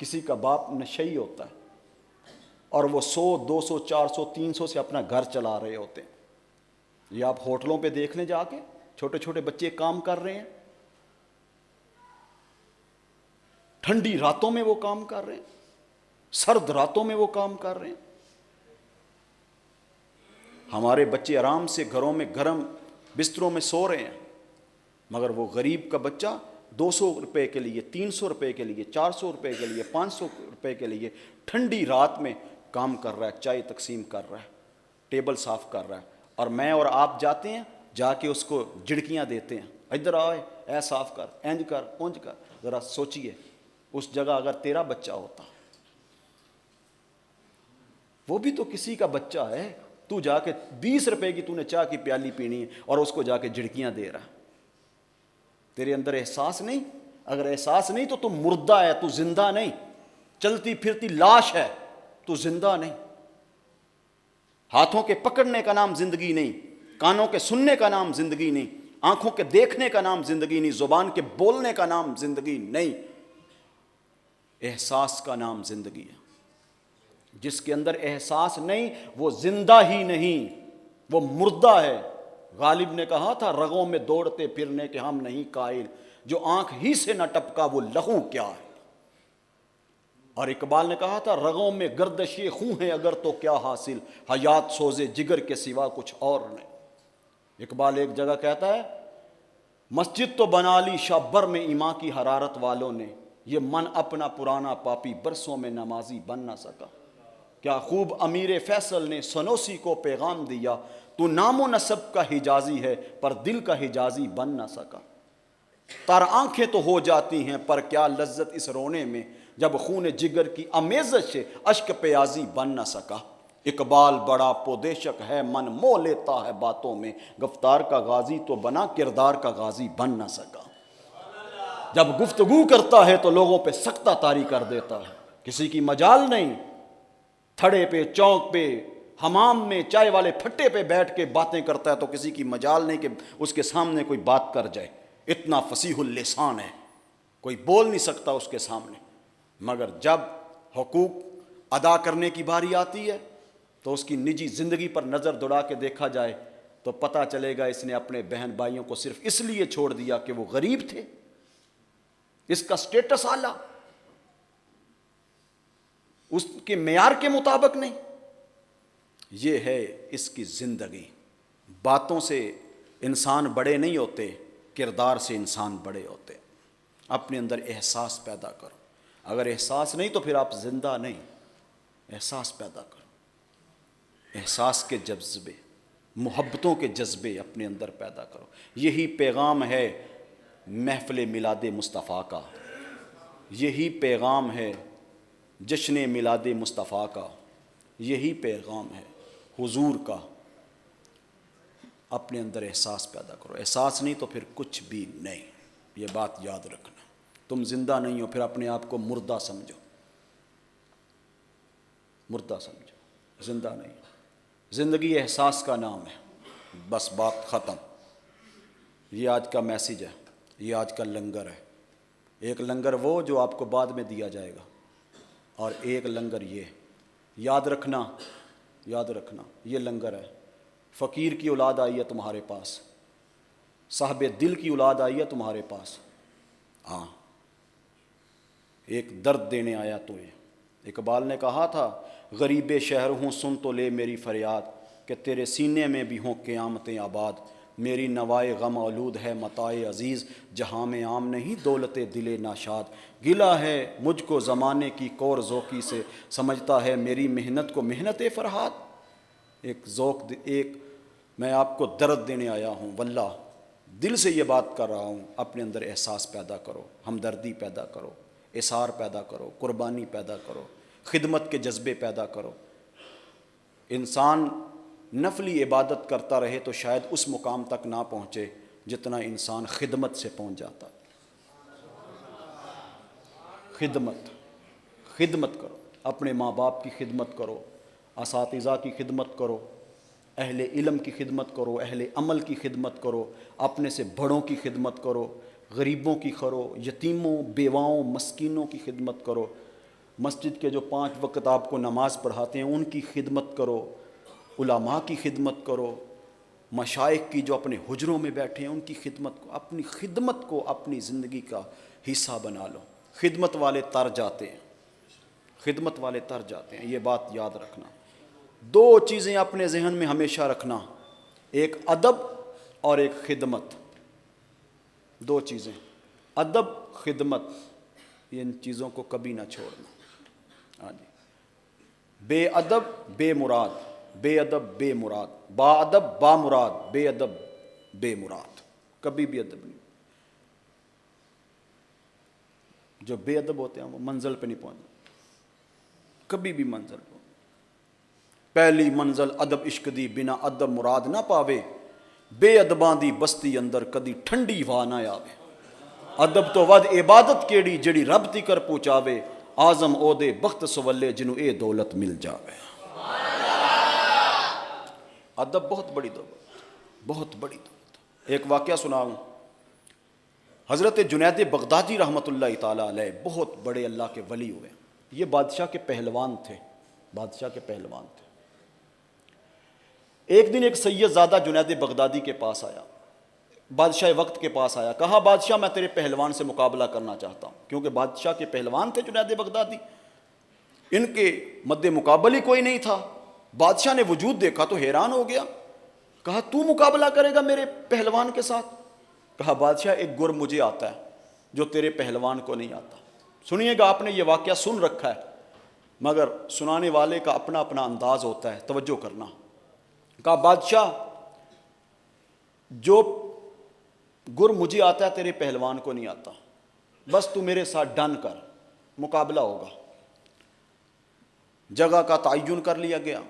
کسی کا باپ نشئی ہوتا ہے، اور وہ 100 200 400 300 سے اپنا گھر چلا رہے ہوتے ہیں۔ یہ آپ ہوٹلوں پہ دیکھ لیں جا کے، چھوٹے چھوٹے بچے کام کر رہے ہیں، ٹھنڈی راتوں میں وہ کام کر رہے ہیں، سرد راتوں میں وہ کام کر رہے ہیں۔ ہمارے بچے آرام سے گھروں میں گرم بستروں میں سو رہے ہیں، مگر وہ غریب کا بچہ 200 روپے کے لیے، 300 روپے کے لیے، 400 روپے کے لیے، 500 روپے کے لیے ٹھنڈی رات میں کام کر رہا ہے، چائے تقسیم کر رہا ہے، ٹیبل صاف کر رہا ہے، اور میں اور آپ جاتے ہیں، جا کے اس کو جھڑکیاں دیتے ہیں، ادھر آئے، اے صاف کر، اینج کر، اونج کر۔ ذرا سوچئے اس جگہ اگر تیرا بچہ ہوتا، وہ بھی تو کسی کا بچہ ہے، تو جا کے 20 روپے کی تو نے چائے کی پیالی پینی ہے اور اس کو جا کے جھڑکیاں دے رہا ہے۔ تیرے اندر احساس نہیں؟ اگر احساس نہیں تو تم مردہ ہے، تو زندہ نہیں، چلتی پھرتی لاش ہے، تو زندہ نہیں۔ ہاتھوں کے پکڑنے کا نام زندگی نہیں، کانوں کے سننے کا نام زندگی نہیں، آنکھوں کے دیکھنے کا نام زندگی نہیں، زبان کے بولنے کا نام زندگی نہیں، احساس کا نام زندگی ہے۔ جس کے اندر احساس نہیں وہ زندہ ہی نہیں، وہ مردہ ہے۔ غالب نے کہا تھا رگوں میں دوڑتے پھرنے کے ہم نہیں قائل، جو آنکھ ہی سے نہ ٹپکا وہ لہو کیا ہے۔ اور اقبال نے کہا تھا رگوں میں گردش خون ہے اگر تو کیا حاصل، حیات سوزے جگر کے سوا کچھ اور نہیں۔ اقبال ایک جگہ کہتا ہے مسجد تو بنا لی شبر میں ایماں کی حرارت والوں نے، یہ من اپنا پرانا پاپی برسوں میں نمازی بن نہ سکا۔ کیا خوب امیر فیصل نے سنوسی کو پیغام دیا، تو نام و نسب کا حجازی ہے پر دل کا حجازی بن نہ سکا۔ تر آنکھیں تو ہو جاتی ہیں پر کیا لذت اس رونے میں، جب خون جگر کی امیزش سے اشک پیازی بن نہ سکا۔ اقبال بڑا پودیشک ہے من مو لیتا ہے باتوں میں، گفتار کا غازی تو بنا کردار کا غازی بن نہ سکا۔ جب گفتگو کرتا ہے تو لوگوں پہ سختہ طاری کر دیتا ہے، کسی کی مجال نہیں، تھڑے پہ چوک پہ حمام میں چائے والے پھٹے پہ بیٹھ کے باتیں کرتا ہے تو کسی کی مجال نہیں کہ اس کے سامنے کوئی بات کر جائے، اتنا فصیح اللسان ہے، کوئی بول نہیں سکتا اس کے سامنے۔ مگر جب حقوق ادا کرنے کی باری آتی ہے تو اس کی نجی زندگی پر نظر دوڑا کے دیکھا جائے تو پتہ چلے گا اس نے اپنے بہن بھائیوں کو صرف اس لیے چھوڑ دیا کہ وہ غریب تھے، اس کا سٹیٹس اعلیٰ اس کے معیار کے مطابق نہیں۔ یہ ہے اس کی زندگی۔ باتوں سے انسان بڑے نہیں ہوتے، کردار سے انسان بڑے ہوتے۔ اپنے اندر احساس پیدا کرو، اگر احساس نہیں تو پھر آپ زندہ نہیں۔ احساس پیدا کرو، احساس کے جذبے، محبتوں کے جذبے اپنے اندر پیدا کرو۔ یہی پیغام ہے محفل میلاد مصطفیٰ کا، یہی پیغام ہے جشن میلاد مصطفیٰ کا، یہی پیغام ہے حضور کا۔ اپنے اندر احساس پیدا کرو، احساس نہیں تو پھر کچھ بھی نہیں۔ یہ بات یاد رکھنا، تم زندہ نہیں ہو پھر اپنے آپ کو مردہ سمجھو، مردہ سمجھو، زندہ نہیں۔ زندگی احساس کا نام ہے، بس بات ختم۔ یہ آج کا میسیج ہے، یہ آج کا لنگر ہے۔ ایک لنگر وہ جو آپ کو بعد میں دیا جائے گا، اور ایک لنگر یہ۔ یاد رکھنا، یاد رکھنا، یہ لنگر ہے۔ فقیر کی اولاد آئی ہے تمہارے پاس، صاحب دل کی اولاد آئی ہے تمہارے پاس، ہاں ایک درد دینے آیا تمہیں۔ اقبال نے کہا تھا، غریب شہر ہوں سن تو لے میری فریاد، کہ تیرے سینے میں بھی ہوں قیامتیں آباد۔ میری نوائے غم آلود ہے متاع عزیز، جہاں میں عام نہیں دولت دل ناشاد۔ گلہ ہے مجھ کو زمانے کی کور ذوقی سے، سمجھتا ہے میری محنت کو محنت فرہاد۔ ایک ذوق، ایک میں آپ کو درد دینے آیا ہوں، واللہ دل سے یہ بات کر رہا ہوں۔ اپنے اندر احساس پیدا کرو، ہمدردی پیدا کرو، اثار پیدا کرو، قربانی پیدا کرو، خدمت کے جذبے پیدا کرو۔ انسان نفلی عبادت کرتا رہے تو شاید اس مقام تک نہ پہنچے جتنا انسان خدمت سے پہنچ جاتا۔ خدمت، خدمت کرو، اپنے ماں باپ کی خدمت کرو، اساتذہ کی خدمت کرو، اہل علم کی خدمت کرو، اہل عمل کی خدمت کرو، اپنے سے بڑوں کی خدمت کرو، غریبوں کی کرو، یتیموں، بیواؤں، مسکینوں کی خدمت کرو، مسجد کے جو 5 وقت آپ کو نماز پڑھاتے ہیں ان کی خدمت کرو، علماء کی خدمت کرو، مشائخ کی جو اپنے حجروں میں بیٹھے ہیں ان کی خدمت کو، اپنی خدمت کو اپنی زندگی کا حصہ بنا لو۔ خدمت والے تر جاتے ہیں، خدمت والے تر جاتے ہیں، یہ بات یاد رکھنا۔ 2 چیزیں اپنے ذہن میں ہمیشہ رکھنا، ایک ادب اور ایک خدمت۔ 2 چیزیں، ادب، خدمت، ان چیزوں کو کبھی نہ چھوڑنا۔ ہاں جی، بے ادب بے مراد، بے ادب بے مراد، با ادب با مراد، بے ادب بے مراد، کبھی بھی ادب نہیں۔ جو بے ادب ہوتے ہیں وہ منزل پہ نہیں پہنچتے، کبھی بھی منزل پہ۔ پہلی منزل ادب عشق دی، بنا ادب مراد نہ پاوے، بے ادباں دی بستی اندر کدی ٹھنڈی ہوا نہ آوے۔ ادب تو ود عبادت کیڑی جڑی رب تکر پہنچاوے، آزم او دے بخت سولے جنوں اے دولت مل جاوے۔ ادب بہت بڑی دولت، بہت بڑی دولت۔ ایک واقعہ سناؤں، حضرت جنید بغدادی رحمۃ اللہ تعالیٰ علیہ بہت بڑے اللہ کے ولی ہوئے، یہ بادشاہ کے پہلوان تھے، بادشاہ کے پہلوان تھے۔ ایک دن ایک سید زادہ جنید بغدادی کے پاس آیا، بادشاہ وقت کے پاس آیا، کہا بادشاہ میں تیرے پہلوان سے مقابلہ کرنا چاہتا ہوں، کیونکہ بادشاہ کے پہلوان تھے جنید بغدادی، ان کے مد مقابل ہی کوئی نہیں تھا۔ بادشاہ نے وجود دیکھا تو حیران ہو گیا، کہا تو مقابلہ کرے گا میرے پہلوان کے ساتھ؟ کہا بادشاہ ایک گر مجھے آتا ہے جو تیرے پہلوان کو نہیں آتا۔ سنیے گا، آپ نے یہ واقعہ سن رکھا ہے مگر سنانے والے کا اپنا اپنا انداز ہوتا ہے، توجہ کرنا۔ کہا بادشاہ جو گر مجھے آتا ہے تیرے پہلوان کو نہیں آتا، بس تو میرے ساتھ ڈن کر، مقابلہ ہوگا۔ جگہ کا تعین کر لیا گیا،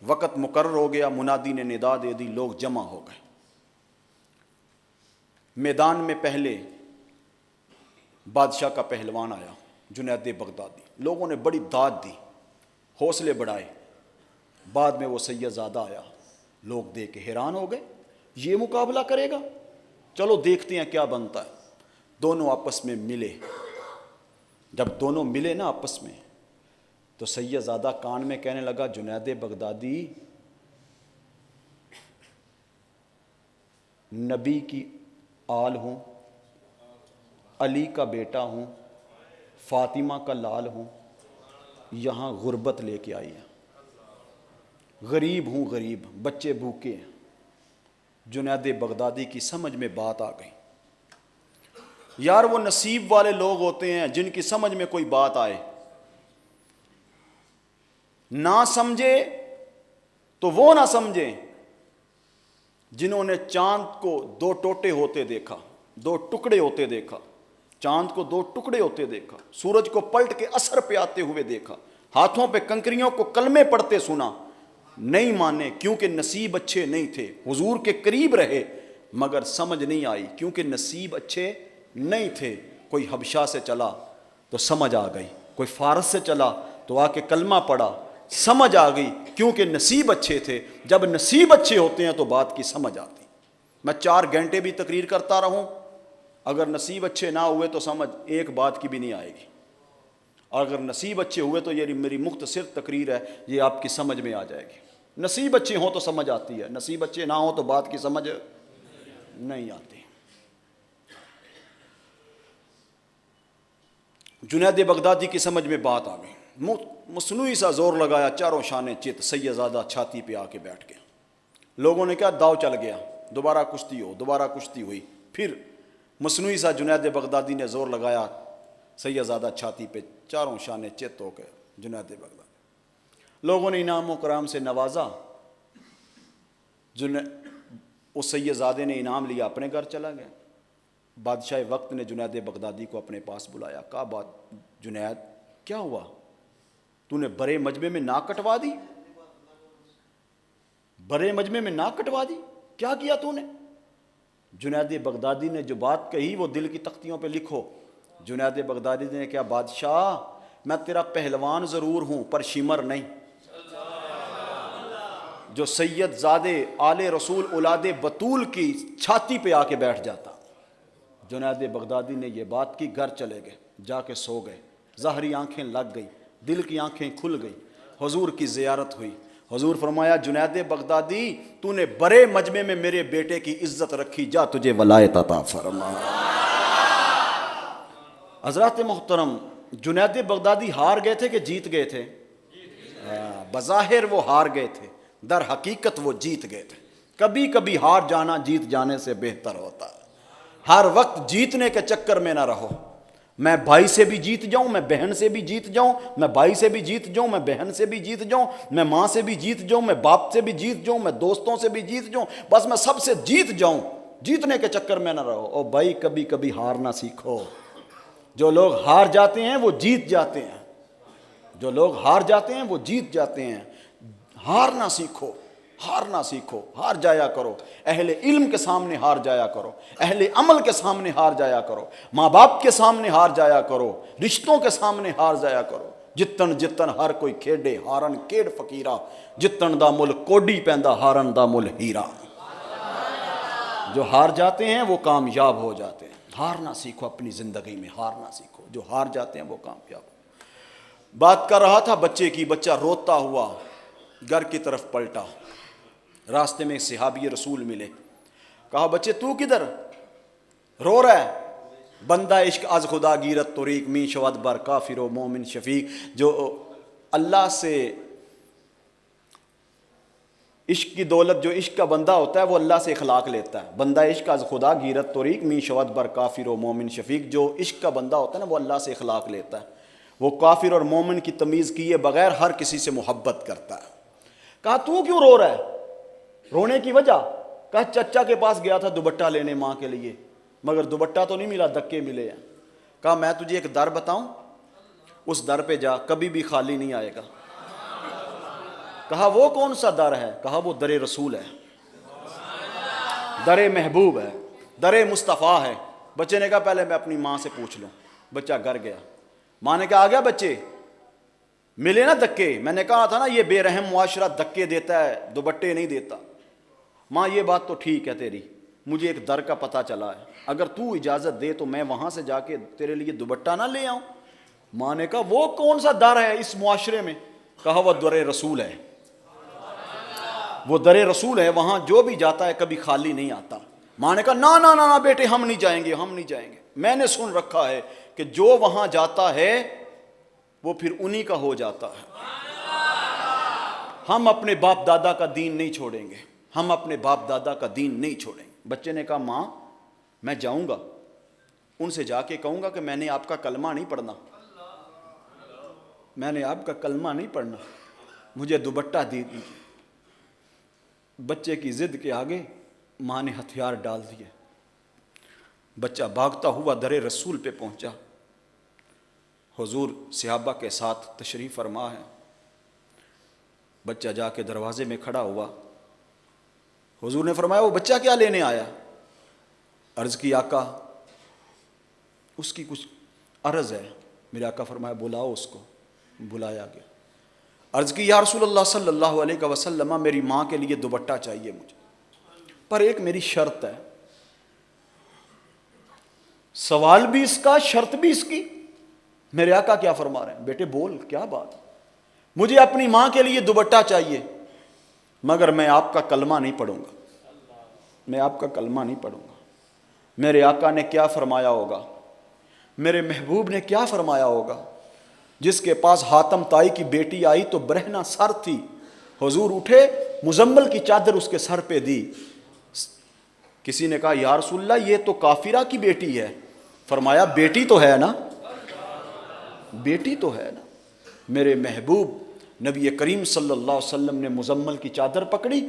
وقت مقرر ہو گیا، منادی نے ندا دے دی، لوگ جمع ہو گئے۔ میدان میں پہلے بادشاہ کا پہلوان آیا، جنید بغدادی۔ لوگوں نے بڑی داد دی، حوصلے بڑھائے، بعد میں وہ سید زادہ آیا، لوگ دیکھ کے حیران ہو گئے، یہ مقابلہ کرے گا، چلو دیکھتے ہیں کیا بنتا ہے۔ دونوں آپس میں ملے، جب دونوں ملے نا آپس میں، تو سید زادہ کان میں کہنے لگا، جنید بغدادی، نبی کی آل ہوں، علی کا بیٹا ہوں، فاطمہ کا لال ہوں، یہاں غربت لے کے آئی ہے، غریب ہوں، غریب، بچے بھوکے ہیں۔ جنید بغدادی کی سمجھ میں بات آ گئی۔ یار وہ نصیب والے لوگ ہوتے ہیں جن کی سمجھ میں کوئی بات آئے، نہ سمجھے تو وہ نہ سمجھیں جنہوں نے چاند کو دو ٹوٹے ہوتے دیکھا، دو ٹکڑے ہوتے دیکھا، چاند کو دو ٹکڑے ہوتے دیکھا، سورج کو پلٹ کے اثر پہ آتے ہوئے دیکھا، ہاتھوں پہ کنکریوں کو کلمے پڑھتے سنا، نہیں مانے کیونکہ نصیب اچھے نہیں تھے، حضور کے قریب رہے مگر سمجھ نہیں آئی کیونکہ نصیب اچھے نہیں تھے۔ کوئی حبشہ سے چلا تو سمجھ آ گئی، کوئی فارس سے چلا تو آ کے کلمہ پڑھا، سمجھ آ گئی کیونکہ نصیب اچھے تھے۔ جب نصیب اچھے ہوتے ہیں تو بات کی سمجھ آتی۔ میں 4 گھنٹے بھی تقریر کرتا رہوں، اگر نصیب اچھے نہ ہوئے تو سمجھ ایک بات کی بھی نہیں آئے گی، اور اگر نصیب اچھے ہوئے تو یہ میری مختصر تقریر ہے، یہ آپ کی سمجھ میں آ جائے گی۔ نصیب اچھے ہوں تو سمجھ آتی ہے، نصیب اچھے نہ ہوں تو بات کی سمجھ نہیں آتی۔ جنید بغدادی کی سمجھ میں بات آ گئی، مصنوعی سا زور لگایا، چاروں شانے چت، سید زادہ چھاتی پہ آ کے بیٹھ گیا۔ لوگوں نے کہا داؤ چل گیا، دوبارہ کشتی ہو، دوبارہ کشتی ہوئی۔ پھر مصنوعی سا جنید بغدادی نے زور لگایا، سید زادہ چھاتی پہ، چاروں شانے چت ہو کے جنید بغدادی۔ لوگوں نے انعام و کرام سے نوازا، اس سید زادے نے انعام لیا، اپنے گھر چلا گیا۔ بادشاہ وقت نے جنید بغدادی کو اپنے پاس بلایا، کہا بات جنید کیا ہوا، تو نے برے مجمع میں ناک کٹوا دی، برے مجمع میں ناک کٹوا دی، کیا کیا تو نے؟ جنید بغدادی نے جو بات کہی وہ دل کی تختیوں پہ لکھو۔ جنید بغدادی نے کہا بادشاہ میں تیرا پہلوان ضرور ہوں پر شمر نہیں، جو سید زادے آل رسول اولاد بطول کی چھاتی پہ آ کے بیٹھ جاتا۔ جنید بغدادی نے یہ بات کی، گھر چلے گئے، جا کے سو گئے، ظاہری آنکھیں لگ گئی، دل کی آنکھیں کھل گئی، حضور کی زیارت ہوئی۔ حضور فرمایا جنید بغدادی تو نے برے مجمع میں میرے بیٹے کی عزت رکھی، جا تجھے ولایت عطا فرما۔ حضرات محترم، جنید بغدادی ہار گئے تھے کہ جیت گئے تھے؟ بظاہر وہ ہار گئے تھے، در حقیقت وہ جیت گئے تھے۔ کبھی کبھی ہار جانا جیت جانے سے بہتر ہوتا ہے۔ ہر وقت جیتنے کے چکر میں نہ رہو، میں بھائی سے بھی جیت جاؤں، میں بہن سے بھی جیت جاؤں، میں بھائی سے بھی جیت جاؤں، میں بہن سے بھی جیت جاؤں، میں ماں سے بھی جیت جاؤں، میں باپ سے بھی جیت جاؤں، میں دوستوں سے بھی جیت جاؤں، بس میں سب سے جیت جاؤں، جیتنے کے چکر میں نہ رہو۔ او بھائی کبھی کبھی ہارنا سیکھو۔ جو لوگ ہار جاتے ہیں وہ جیت جاتے ہیں، جو لوگ ہار جاتے ہیں وہ جیت جاتے ہیں۔ ہارنا سیکھو، ہارنا سیکھو، ہار جایا کرو، اہل علم کے سامنے ہار جایا کرو، اہل عمل کے سامنے ہار جایا کرو، ماں باپ کے سامنے ہار جایا کرو، رشتوں کے سامنے ہار جایا کرو۔ جتن جتن ہر کوئی کھیڈے ہارن کھیڈ فقیرا، جتن دا مل کوڈی پیندا ہارن دا مل ہیرا۔ جو ہار جاتے ہیں وہ کامیاب ہو جاتے ہیں۔ ہارنا سیکھو، اپنی زندگی میں ہارنا سیکھو، جو ہار جاتے ہیں وہ کامیاب ہو۔ بات کر رہا تھا بچے کی، بچہ روتا ہوا گھر کی طرف پلٹا۔ راستے میں صحابی رسول ملے، کہا بچے تو کدھر رو رہا ہے؟ بندہ عشق از خدا گیرت طریق، می شود بر کافر و مومن شفیق۔ جو اللہ سے عشق کی دولت، جو عشق کا بندہ ہوتا ہے وہ اللہ سے اخلاق لیتا ہے۔ بندہ عشق از خدا گیرت طریق، می شود بر کافر و مومن شفیق۔ جو عشق کا بندہ ہوتا ہے نا وہ اللہ سے اخلاق لیتا ہے، وہ کافر اور مومن کی تمیز کیے بغیر ہر کسی سے محبت کرتا ہے۔ کہا تو کیوں رو رہا ہے؟ رونے کی وجہ؟ کہا چچا کے پاس گیا تھا دوپٹہ لینے ماں کے لیے، مگر دوپٹہ تو نہیں ملا، دھکے ملے ہیں۔ کہا میں تجھے ایک در بتاؤں، اس در پہ جا، کبھی بھی خالی نہیں آئے گا۔ کہا وہ کون سا در ہے؟ کہا وہ در رسول ہے، در محبوب ہے، در مصطفیٰ ہے۔ بچے نے کہا پہلے میں اپنی ماں سے پوچھ لوں۔ بچہ گھر گیا، ماں نے کہا آ گیا بچے؟ ملے نا دھکے، میں نے کہا تھا نا یہ بے رحم معاشرہ دھکے دیتا ہے، دوپٹے نہیں دیتا۔ ماں یہ بات تو ٹھیک ہے تیری، مجھے ایک در کا پتہ چلا ہے، اگر تو اجازت دے تو میں وہاں سے جا کے تیرے لیے دوپٹہ نہ لے آؤں۔ ماں نے کہا وہ کون سا در ہے اس معاشرے میں؟ کہا وہ در رسول ہے، وہ در رسول ہے، وہاں جو بھی جاتا ہے کبھی خالی نہیں آتا۔ ماں نے کہا نہ نہ نہ بیٹے ہم نہیں جائیں گے، ہم نہیں جائیں گے، میں نے سن رکھا ہے کہ جو وہاں جاتا ہے وہ پھر انہی کا ہو جاتا ہے۔ ہم اپنے باپ دادا کا دین نہیں چھوڑیں گے، ہم اپنے باپ دادا کا دین نہیں چھوڑیں گے۔ بچے نے کہا ماں میں جاؤں گا، ان سے جا کے کہوں گا کہ میں نے آپ کا کلمہ نہیں پڑھنا، میں نے آپ کا کلمہ نہیں پڑھنا، مجھے دوپٹہ دے دیجیے۔ بچے کی ضد کے آگے ماں نے ہتھیار ڈال دیے، بچہ بھاگتا ہوا در رسول پہ پہنچا۔ حضور صحابہ کے ساتھ تشریف فرما ہے، بچہ جا کے دروازے میں کھڑا ہوا۔ حضور نے فرمایا وہ بچہ کیا لینے آیا؟ عرض کی آقا اس کی کچھ عرض ہے۔ میرے آقا فرمایا بلاؤ اس کو۔ بلایا گیا۔ عرض کی یا رسول اللہ صلی اللہ علیہ وسلم میری ماں کے لیے دوپٹہ چاہیے مجھے، پر ایک میری شرط ہے۔ سوال بھی اس کا، شرط بھی اس کی۔ میرے آقا کیا فرما رہے ہیں؟ بیٹے بول کیا بات؟ مجھے اپنی ماں کے لیے دوپٹہ چاہیے، مگر میں آپ کا کلمہ نہیں پڑھوں گا، میں آپ کا کلمہ نہیں پڑھوں گا۔ میرے آقا نے کیا فرمایا ہوگا؟ میرے محبوب نے کیا فرمایا ہوگا؟ جس کے پاس حاتم تائی کی بیٹی آئی تو برہنہ سر تھی، حضور اٹھے مزمل کی چادر اس کے سر پہ دی۔ کسی نے کہا یا رسول اللہ یہ تو کافرہ کی بیٹی ہے۔ فرمایا بیٹی تو ہے نا، بیٹی تو ہے نا۔ میرے محبوب نبی کریم صلی اللہ علیہ وسلم نے مزمل کی چادر پکڑی،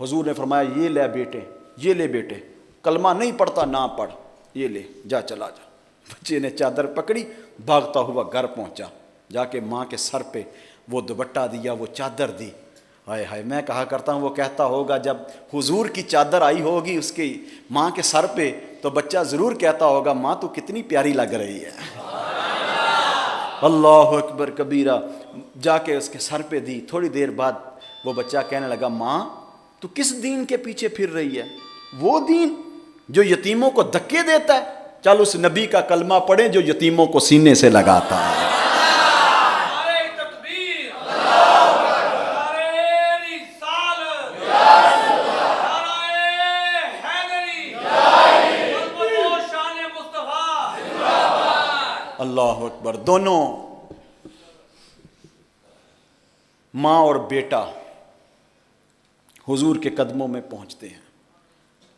حضور نے فرمایا یہ لے بیٹے، یہ لے بیٹے، کلمہ نہیں پڑھتا نہ پڑھ، یہ لے جا چلا جا۔ بچے نے چادر پکڑی، بھاگتا ہوا گھر پہنچا، جا کے ماں کے سر پہ وہ دوپٹہ دیا، وہ چادر دی۔ ہائے ہائے، میں کہا کرتا ہوں وہ کہتا ہوگا جب حضور کی چادر آئی ہوگی اس کی ماں کے سر پہ تو بچہ ضرور کہتا ہوگا ماں تو کتنی پیاری لگ رہی ہے۔ اللہ اکبر کبیرہ، جا کے اس کے سر پہ دی۔ تھوڑی دیر بعد وہ بچہ کہنے لگا ماں تو کس دین کے پیچھے پھر رہی ہے؟ وہ دین جو یتیموں کو دھکے دیتا ہے؟ چل اس نبی کا کلمہ پڑھیں جو یتیموں کو سینے سے لگاتا ہے۔ اللہ اکبر۔ دونوں ماں اور بیٹا حضور کے قدموں میں پہنچتے ہیں،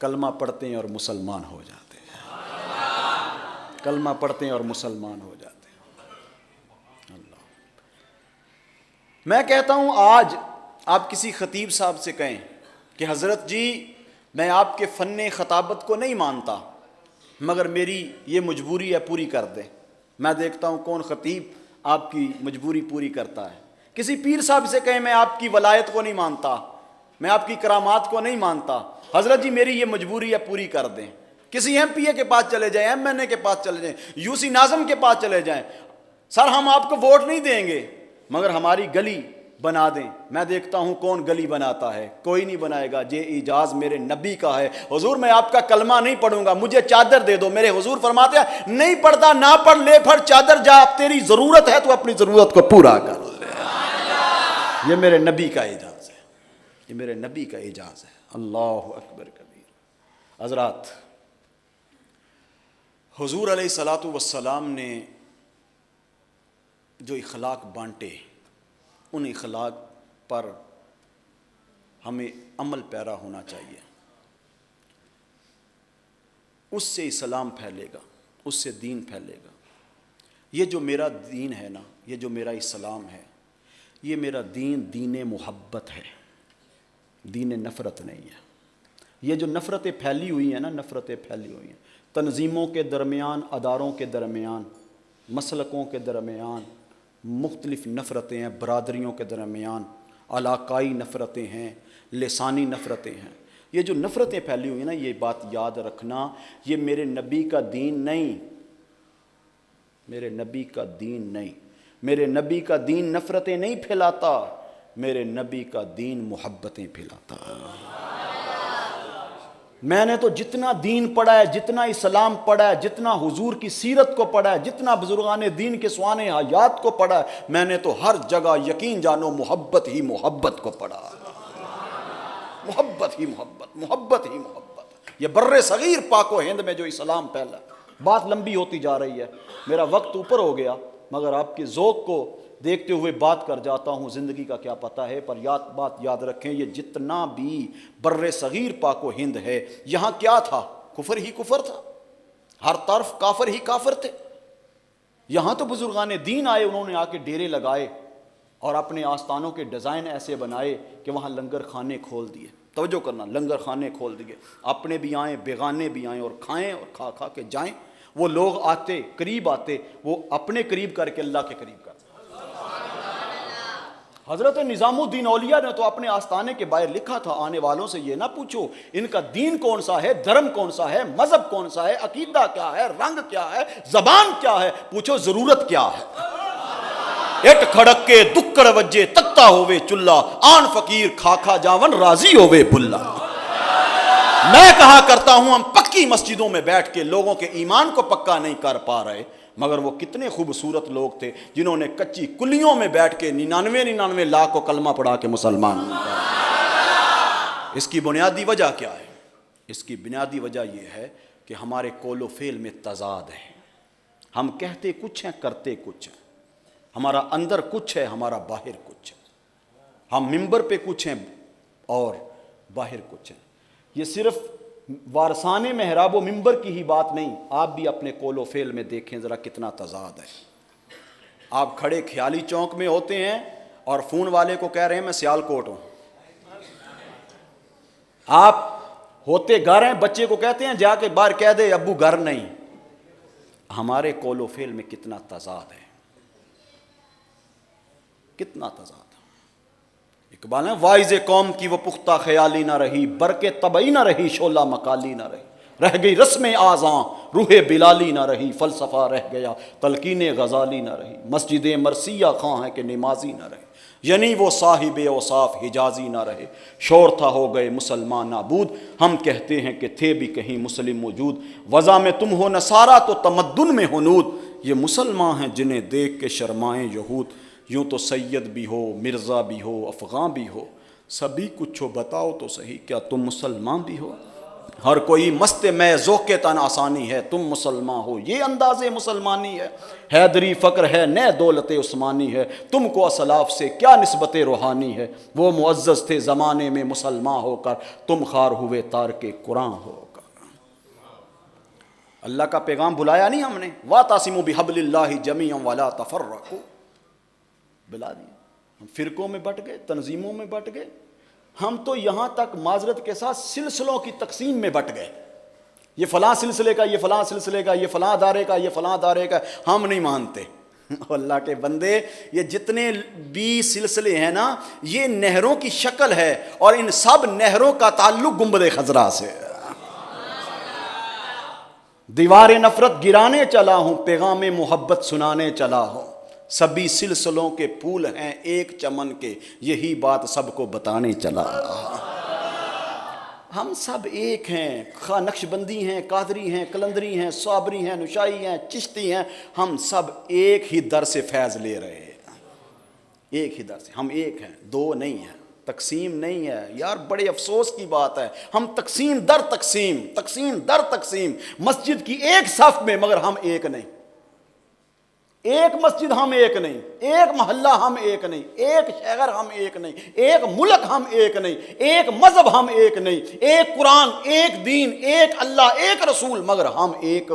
کلمہ پڑھتے ہیں اور مسلمان ہو جاتے ہیں، کلمہ پڑھتے ہیں اور مسلمان ہو جاتے ہیں۔ اللہ، میں کہتا ہوں آج آپ کسی خطیب صاحب سے کہیں کہ حضرت جی میں آپ کے فن خطابت کو نہیں مانتا مگر میری یہ مجبوری ہے پوری کر دیں۔ میں دیکھتا ہوں کون خطیب آپ کی مجبوری پوری کرتا ہے۔ کسی پیر صاحب سے کہیں میں آپ کی ولایت کو نہیں مانتا، میں آپ کی کرامات کو نہیں مانتا، حضرت جی میری یہ مجبوری ہے پوری کر دیں۔ کسی ایم پی اے کے پاس چلے جائیں، ایم این اے کے پاس چلے جائیں، یو سی ناظم کے پاس چلے جائیں، سر ہم آپ کو ووٹ نہیں دیں گے مگر ہماری گلی بنا دیں۔ میں دیکھتا ہوں کون گلی بناتا ہے، کوئی نہیں بنائے گا۔ یہ اعجاز میرے نبی کا ہے۔ حضور میں آپ کا کلمہ نہیں پڑھوں گا، مجھے چادر دے دو۔ میرے حضور فرماتے ہیں نہیں پڑھتا نہ پڑھ، لے پھر چادر، جا اب تیری ضرورت ہے تو اپنی ضرورت کو پورا کر لے۔ یہ میرے نبی کا اعجاز ہے، یہ میرے نبی کا اعجاز ہے۔ اللہ اکبر کبیر۔ حضرات حضور علیہ الصلاۃ والسلام نے جو اخلاق بانٹے ان اخلاق پر ہمیں عمل پیرا ہونا چاہیے۔ اس سے اسلام پھیلے گا، اس سے دین پھیلے گا۔ یہ جو میرا دین ہے نا، یہ جو میرا اسلام ہے، یہ میرا دین دین محبت ہے، دین نفرت نہیں ہے۔ یہ جو نفرتیں پھیلی ہوئی ہیں نا، نفرتیں پھیلی ہوئی ہیں تنظیموں کے درمیان، اداروں کے درمیان، مسلکوں کے درمیان، مختلف نفرتیں ہیں، برادریوں کے درمیان علاقائی نفرتیں ہیں، لسانی نفرتیں ہیں۔ یہ جو نفرتیں پھیلی ہوئی ہیں نا، یہ بات یاد رکھنا، یہ میرے نبی کا دین نہیں، میرے نبی کا دین نہیں۔ میرے نبی کا دین نفرتیں نہیں پھیلاتا، میرے نبی کا دین محبتیں پھیلاتا۔ میں نے تو جتنا دین پڑھا ہے، جتنا اسلام پڑھا ہے، جتنا حضور کی سیرت کو پڑھا ہے، جتنا بزرگان دین کے سوانح حیات کو پڑھا ہے، میں نے تو ہر جگہ یقین جانو محبت ہی محبت کو پڑھا۔ محبت ہی محبت، محبت ہی محبت۔ یہ بر صغیر پاک و ہند میں جو اسلام پھیلا، بات لمبی ہوتی جا رہی ہے، میرا وقت اوپر ہو گیا، مگر آپ کے ذوق کو دیکھتے ہوئے بات کر جاتا ہوں، زندگی کا کیا پتہ ہے، پر بات یاد رکھیں، یہ جتنا بھی بر صغیر پاک و ہند ہے، یہاں کیا تھا؟ کفر ہی کفر تھا، ہر طرف کافر ہی کافر تھے۔ یہاں تو بزرگان دین آئے، انہوں نے آ کے ڈیرے لگائے اور اپنے آستانوں کے ڈیزائن ایسے بنائے کہ وہاں لنگر خانے کھول دیے۔ توجہ کرنا، لنگر خانے کھول دیے، اپنے بھی آئیں، بیگانے بھی آئیں، اور کھائیں اور کھا کھا کے جائیں۔ وہ لوگ آتے، قریب آتے، وہ اپنے قریب کر کے اللہ کے قریب کرتے۔ حضرت نظام الدین اولیاء نے تو اپنے آستانے کے باہر لکھا تھا، آنے والوں سے یہ نہ پوچھو ان کا دین کون سا ہے، دھرم کون سا ہے، مذہب کون سا ہے، عقیدہ کیا ہے، رنگ کیا ہے، زبان کیا ہے، پوچھو ضرورت کیا ہے۔ اٹ کھڑک کے دکڑ وجے تکتا ہوئے چلا، آن فقیر کھا کھا جاون راضی ہوئے بھلا۔ میں کہا کرتا ہوں، ہم پکی مسجدوں میں بیٹھ کے لوگوں کے ایمان کو پکا نہیں کر پا رہے، مگر وہ کتنے خوبصورت لوگ تھے جنہوں نے کچی کلیوں میں بیٹھ کے 99 لاکھ کو کلمہ پڑھا کے مسلمان ہوئے۔ اس کی بنیادی وجہ کیا ہے؟ اس کی بنیادی وجہ یہ ہے کہ ہمارے قول و فعل میں تضاد ہے، ہم کہتے کچھ ہیں، کرتے کچھ ہیں، ہمارا اندر کچھ ہے، ہمارا باہر کچھ ہے، ہم ممبر پہ کچھ ہیں اور باہر کچھ ہیں۔ یہ صرف وارثان محراب و ممبر کی ہی بات نہیں، آپ بھی اپنے قول و فعل میں دیکھیں ذرا کتنا تضاد ہے۔ آپ کھڑے خیالی چوک میں ہوتے ہیں اور فون والے کو کہہ رہے ہیں میں سیال کوٹ ہوں، آپ ہوتے گھر ہیں، بچے کو کہتے ہیں جا کے باہر کہہ دے ابو گھر نہیں۔ ہمارے قول و فعل میں کتنا تضاد ہے، کتنا تضاد ہے۔ اقبال ہے، وائز قوم کی وہ پختہ خیالی نہ رہی، برکے طبعی نہ رہی، شعلہ مکالی نہ رہی، رہ گئی رسم آزاں، روح بلالی نہ رہی، فلسفہ رہ گیا، تلقین غزالی نہ رہی، مسجد مرثیہ خواں ہے کہ نمازی نہ رہے، یعنی وہ صاحب اوصاف حجازی نہ رہے، شور تھا ہو گئے مسلمان نابود، ہم کہتے ہیں کہ تھے بھی کہیں مسلم موجود، وضع میں تم ہو نصارہ تو تمدن میں ہنود، یہ مسلمان ہیں جنہیں دیکھ کے شرمائیں یہود، یوں تو سید بھی ہو، مرزا بھی ہو، افغان بھی ہو، سبھی کچھ ہو بتاؤ تو صحیح کیا تم مسلمان بھی ہو، ہر کوئی مست میں ذوق تن آسانی ہے، تم مسلمان ہو یہ انداز مسلمانی ہے، حیدری فقر ہے نئے دولت عثمانی ہے، تم کو اسلاف سے کیا نسبت روحانی ہے، وہ معزز تھے زمانے میں مسلمان ہو کر، تم خار ہوئے تارک قرآن ہو کر۔ اللہ کا پیغام بلایا نہیں ہم نے، وَاعْتَصِمُوا بِحَبْلِ اللَّهِ جَمِيعًا وَلَا تَفَرَّقُوا، بلا دیا۔ ہم فرقوں میں بٹ گئے، تنظیموں میں بٹ گئے، ہم تو یہاں تک معذرت کے ساتھ سلسلوں کی تقسیم میں بٹ گئے، یہ فلاں سلسلے کا، یہ فلاں سلسلے کا، یہ فلاں ادارے کا، یہ فلاں ادارے کا، ہم نہیں مانتے۔ اللہ کے بندے، یہ جتنے بھی سلسلے ہیں نا، یہ نہروں کی شکل ہے، اور ان سب نہروں کا تعلق گنبد خضرا سے۔ دیوار نفرت گرانے چلا ہوں، پیغام محبت سنانے چلا ہوں، سبھی سلسلوں کے پھول ہیں ایک چمن کے، یہی بات سب کو بتانے چلا۔ ہم سب ایک ہیں، خواہ نقش بندی ہیں، قادری ہیں، قلندری ہیں، صابری ہیں، نشائی ہیں، چشتی ہیں، ہم سب ایک ہی در سے فیض لے رہے ہیں، ایک ہی در سے، ہم ایک ہیں، دو نہیں ہیں، تقسیم نہیں ہے۔ یار بڑے افسوس کی بات ہے، ہم تقسیم در تقسیم، تقسیم در تقسیم، مسجد کی ایک صف میں مگر ہم ایک نہیں، ایک مسجد ہم ایک نہیں، ایک محلہ ہم ایک نہیں، ایک شہر ہم ایک نہیں، ایک ملک ہم ایک نہیں، ایک مذہب ہم ایک نہیں، ایک قرآن، ایک دین، ایک اللہ، ایک رسول، مگر ہم ایک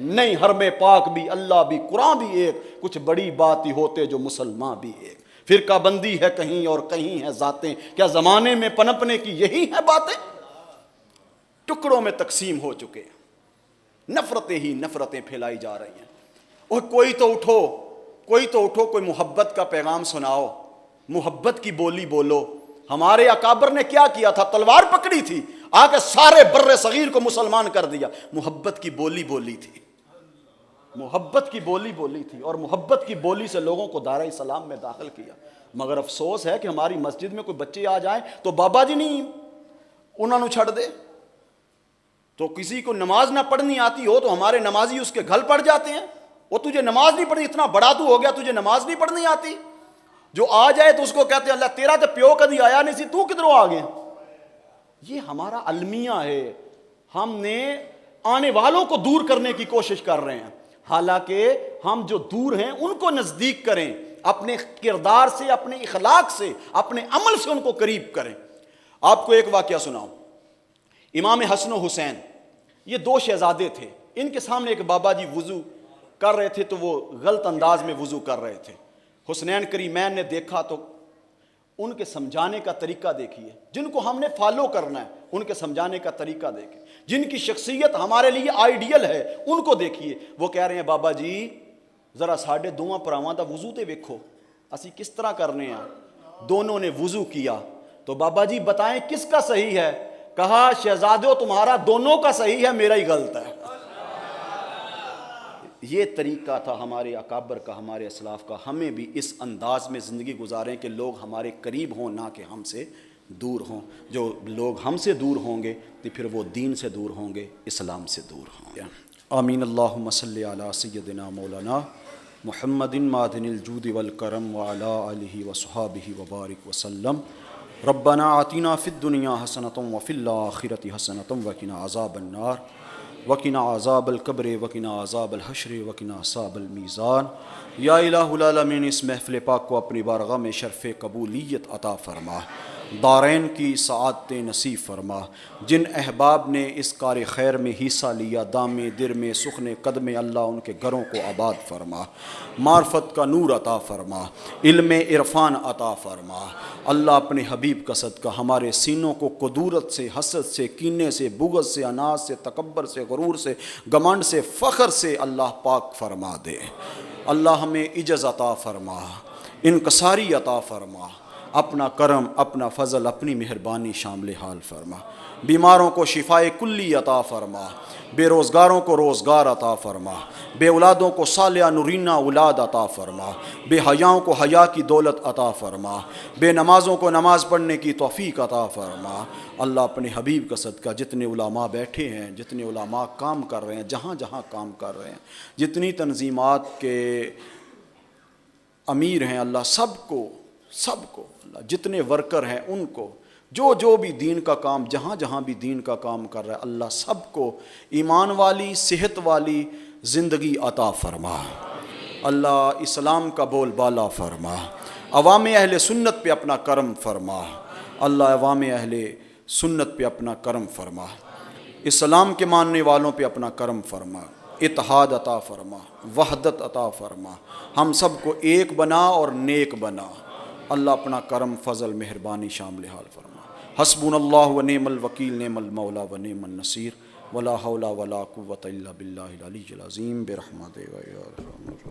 نہیں۔ حرم پاک بھی، اللہ بھی، قرآن بھی ایک، کچھ بڑی بات ہی ہوتے جو مسلمان بھی ایک۔ فرقہ بندی ہے کہیں اور کہیں ہے ذاتیں، کیا زمانے میں پنپنے کی یہی ہے باتیں؟ ٹکڑوں میں تقسیم ہو چکے، نفرتیں ہی نفرتیں پھیلائی جا رہی ہیں۔ اور کوئی تو اٹھو، کوئی محبت کا پیغام سناؤ، محبت کی بولی بولو۔ ہمارے اکابر نے کیا کیا تھا؟ تلوار پکڑی تھی، آ کے سارے بر صغیر کو مسلمان کر دیا، محبت کی بولی بولی تھی۔ محبت کی بولی بولی تھی اور محبت کی بولی سے لوگوں کو دارہ اسلام میں داخل کیا. مگر افسوس ہے کہ ہماری مسجد میں کوئی بچے آ جائیں تو بابا جی نہیں انہوں نے چھڑ دے. تو کسی کو نماز نہ پڑھنی آتی ہو تو ہمارے نمازی اس کے گھل پڑ جاتے ہیں. وہ تجھے نماز نہیں پڑھنی، اتنا بڑا تو ہو گیا تجھے نماز نہیں پڑھنی آتی. جو آ جائے تو اس کو کہتے ہیں اللہ تیرا تو پیو کدی آیا نہیں سی، تو کدھروں آ گیا. یہ ہمارا المیہ ہے. ہم نے آنے والوں کو دور کرنے کی کوشش کر رہے ہیں، حالانکہ ہم جو دور ہیں ان کو نزدیک کریں، اپنے کردار سے، اپنے اخلاق سے، اپنے عمل سے ان کو قریب کریں. آپ کو ایک واقعہ سناؤں. امام حسن و حسین یہ دو شہزادے تھے. ان کے سامنے ایک بابا جی وضو کر رہے تھے تو وہ غلط انداز میں وضو کر رہے تھے. حسنین کریمین نے دیکھا تو ان کے سمجھانے کا طریقہ دیکھیے. جن کو ہم نے فالو کرنا ہے ان کے سمجھانے کا طریقہ دیکھیں. جن کی شخصیت ہمارے لیے آئیڈیل ہے ان کو دیکھیے. وہ کہہ رہے ہیں بابا جی ذرا ساڈے دوواں پراواں دا وضو تے ویکھو اسی کس طرح کرنے ہیں. دونوں نے وضو کیا تو بابا جی بتائیں کس کا صحیح ہے. کہا شہزادو تمہارا دونوں کا صحیح ہے، میرا ہی غلط ہے. یہ طریقہ تھا ہمارے اکابر کا، ہمارے اسلاف کا. ہمیں بھی اس انداز میں زندگی گزاریں کہ لوگ ہمارے قریب ہوں نہ کہ ہم سے دور ہوں. جو لوگ ہم سے دور ہوں گے تو پھر وہ دین سے دور ہوں گے، اسلام سے دور ہوں گے. آمین. اللہم صلی علی سیدنا مولانا محمد معدن الجود والکرم وعلی آلہ وصحابہ وبارک وسلم. ربنا آتنا فی الدنیا حسنۃ وفی الآخرۃ حسنۃ وقنا عذاب النار وقنا عذاب القبر وقنا عذاب الحشر وقنا عذاب المیزان. یا الہ العالمین اس محفل پاک کو اپنی بارگاہ میں شرف قبولیت عطا فرما، دارین کی سعادتیں نصیب فرما. جن احباب نے اس کار خیر میں حصہ لیا دام در میں سخن قدم اللہ ان کے گھروں کو آباد فرما، معرفت کا نور عطا فرما، علم عرفان عطا فرما. اللہ اپنے حبیب کا صدقہ ہمارے سینوں کو قدورت سے، حسد سے، کینے سے، بغض سے، اناز سے، تکبر سے، غرور سے، گمنڈ سے، فخر سے اللہ پاک فرما دے. اللہ ہمیں عجز عطا فرما، انکساری عطا فرما، اپنا کرم، اپنا فضل، اپنی مہربانی شامل حال فرما. بیماروں کو شفائے کلی عطا فرما، بے روزگاروں کو روزگار عطا فرما، بے اولادوں کو صالحہ نورینہ اولاد عطا فرما، بے حیاؤں کو حیا کی دولت عطا فرما، بے نمازوں کو نماز پڑھنے کی توفیق عطا فرما. اللہ اپنے حبیب کا صدقہ جتنے علماء بیٹھے ہیں، جتنے علماء کام کر رہے ہیں، جہاں جہاں کام کر رہے ہیں، جتنی تنظیمات کے امیر ہیں، اللہ سب کو اللہ جتنے ورکر ہیں ان کو، جو بھی دین کا کام، جہاں جہاں بھی دین کا کام کر رہا ہے، اللہ سب کو ایمان والی، صحت والی زندگی عطا فرما. اللہ اسلام کا بول بالا فرما. عوام اہل سنت پہ اپنا کرم فرما. اللہ عوام اہل سنت پہ اپنا کرم فرما. اسلام کے ماننے والوں پہ اپنا کرم فرما. اتحاد عطا فرما، وحدت عطا فرما. ہم سب کو ایک بنا اور نیک بنا. اللہ اپنا کرم، فضل، مہربانی شامل حال فرما. حسبنا اللہ و نعم الوکیل، نعم المولا و نعم النصیر. ولا حول ولا قوة الا باللہ العلی العظیم برحمتہ یا ارحم الراحمین.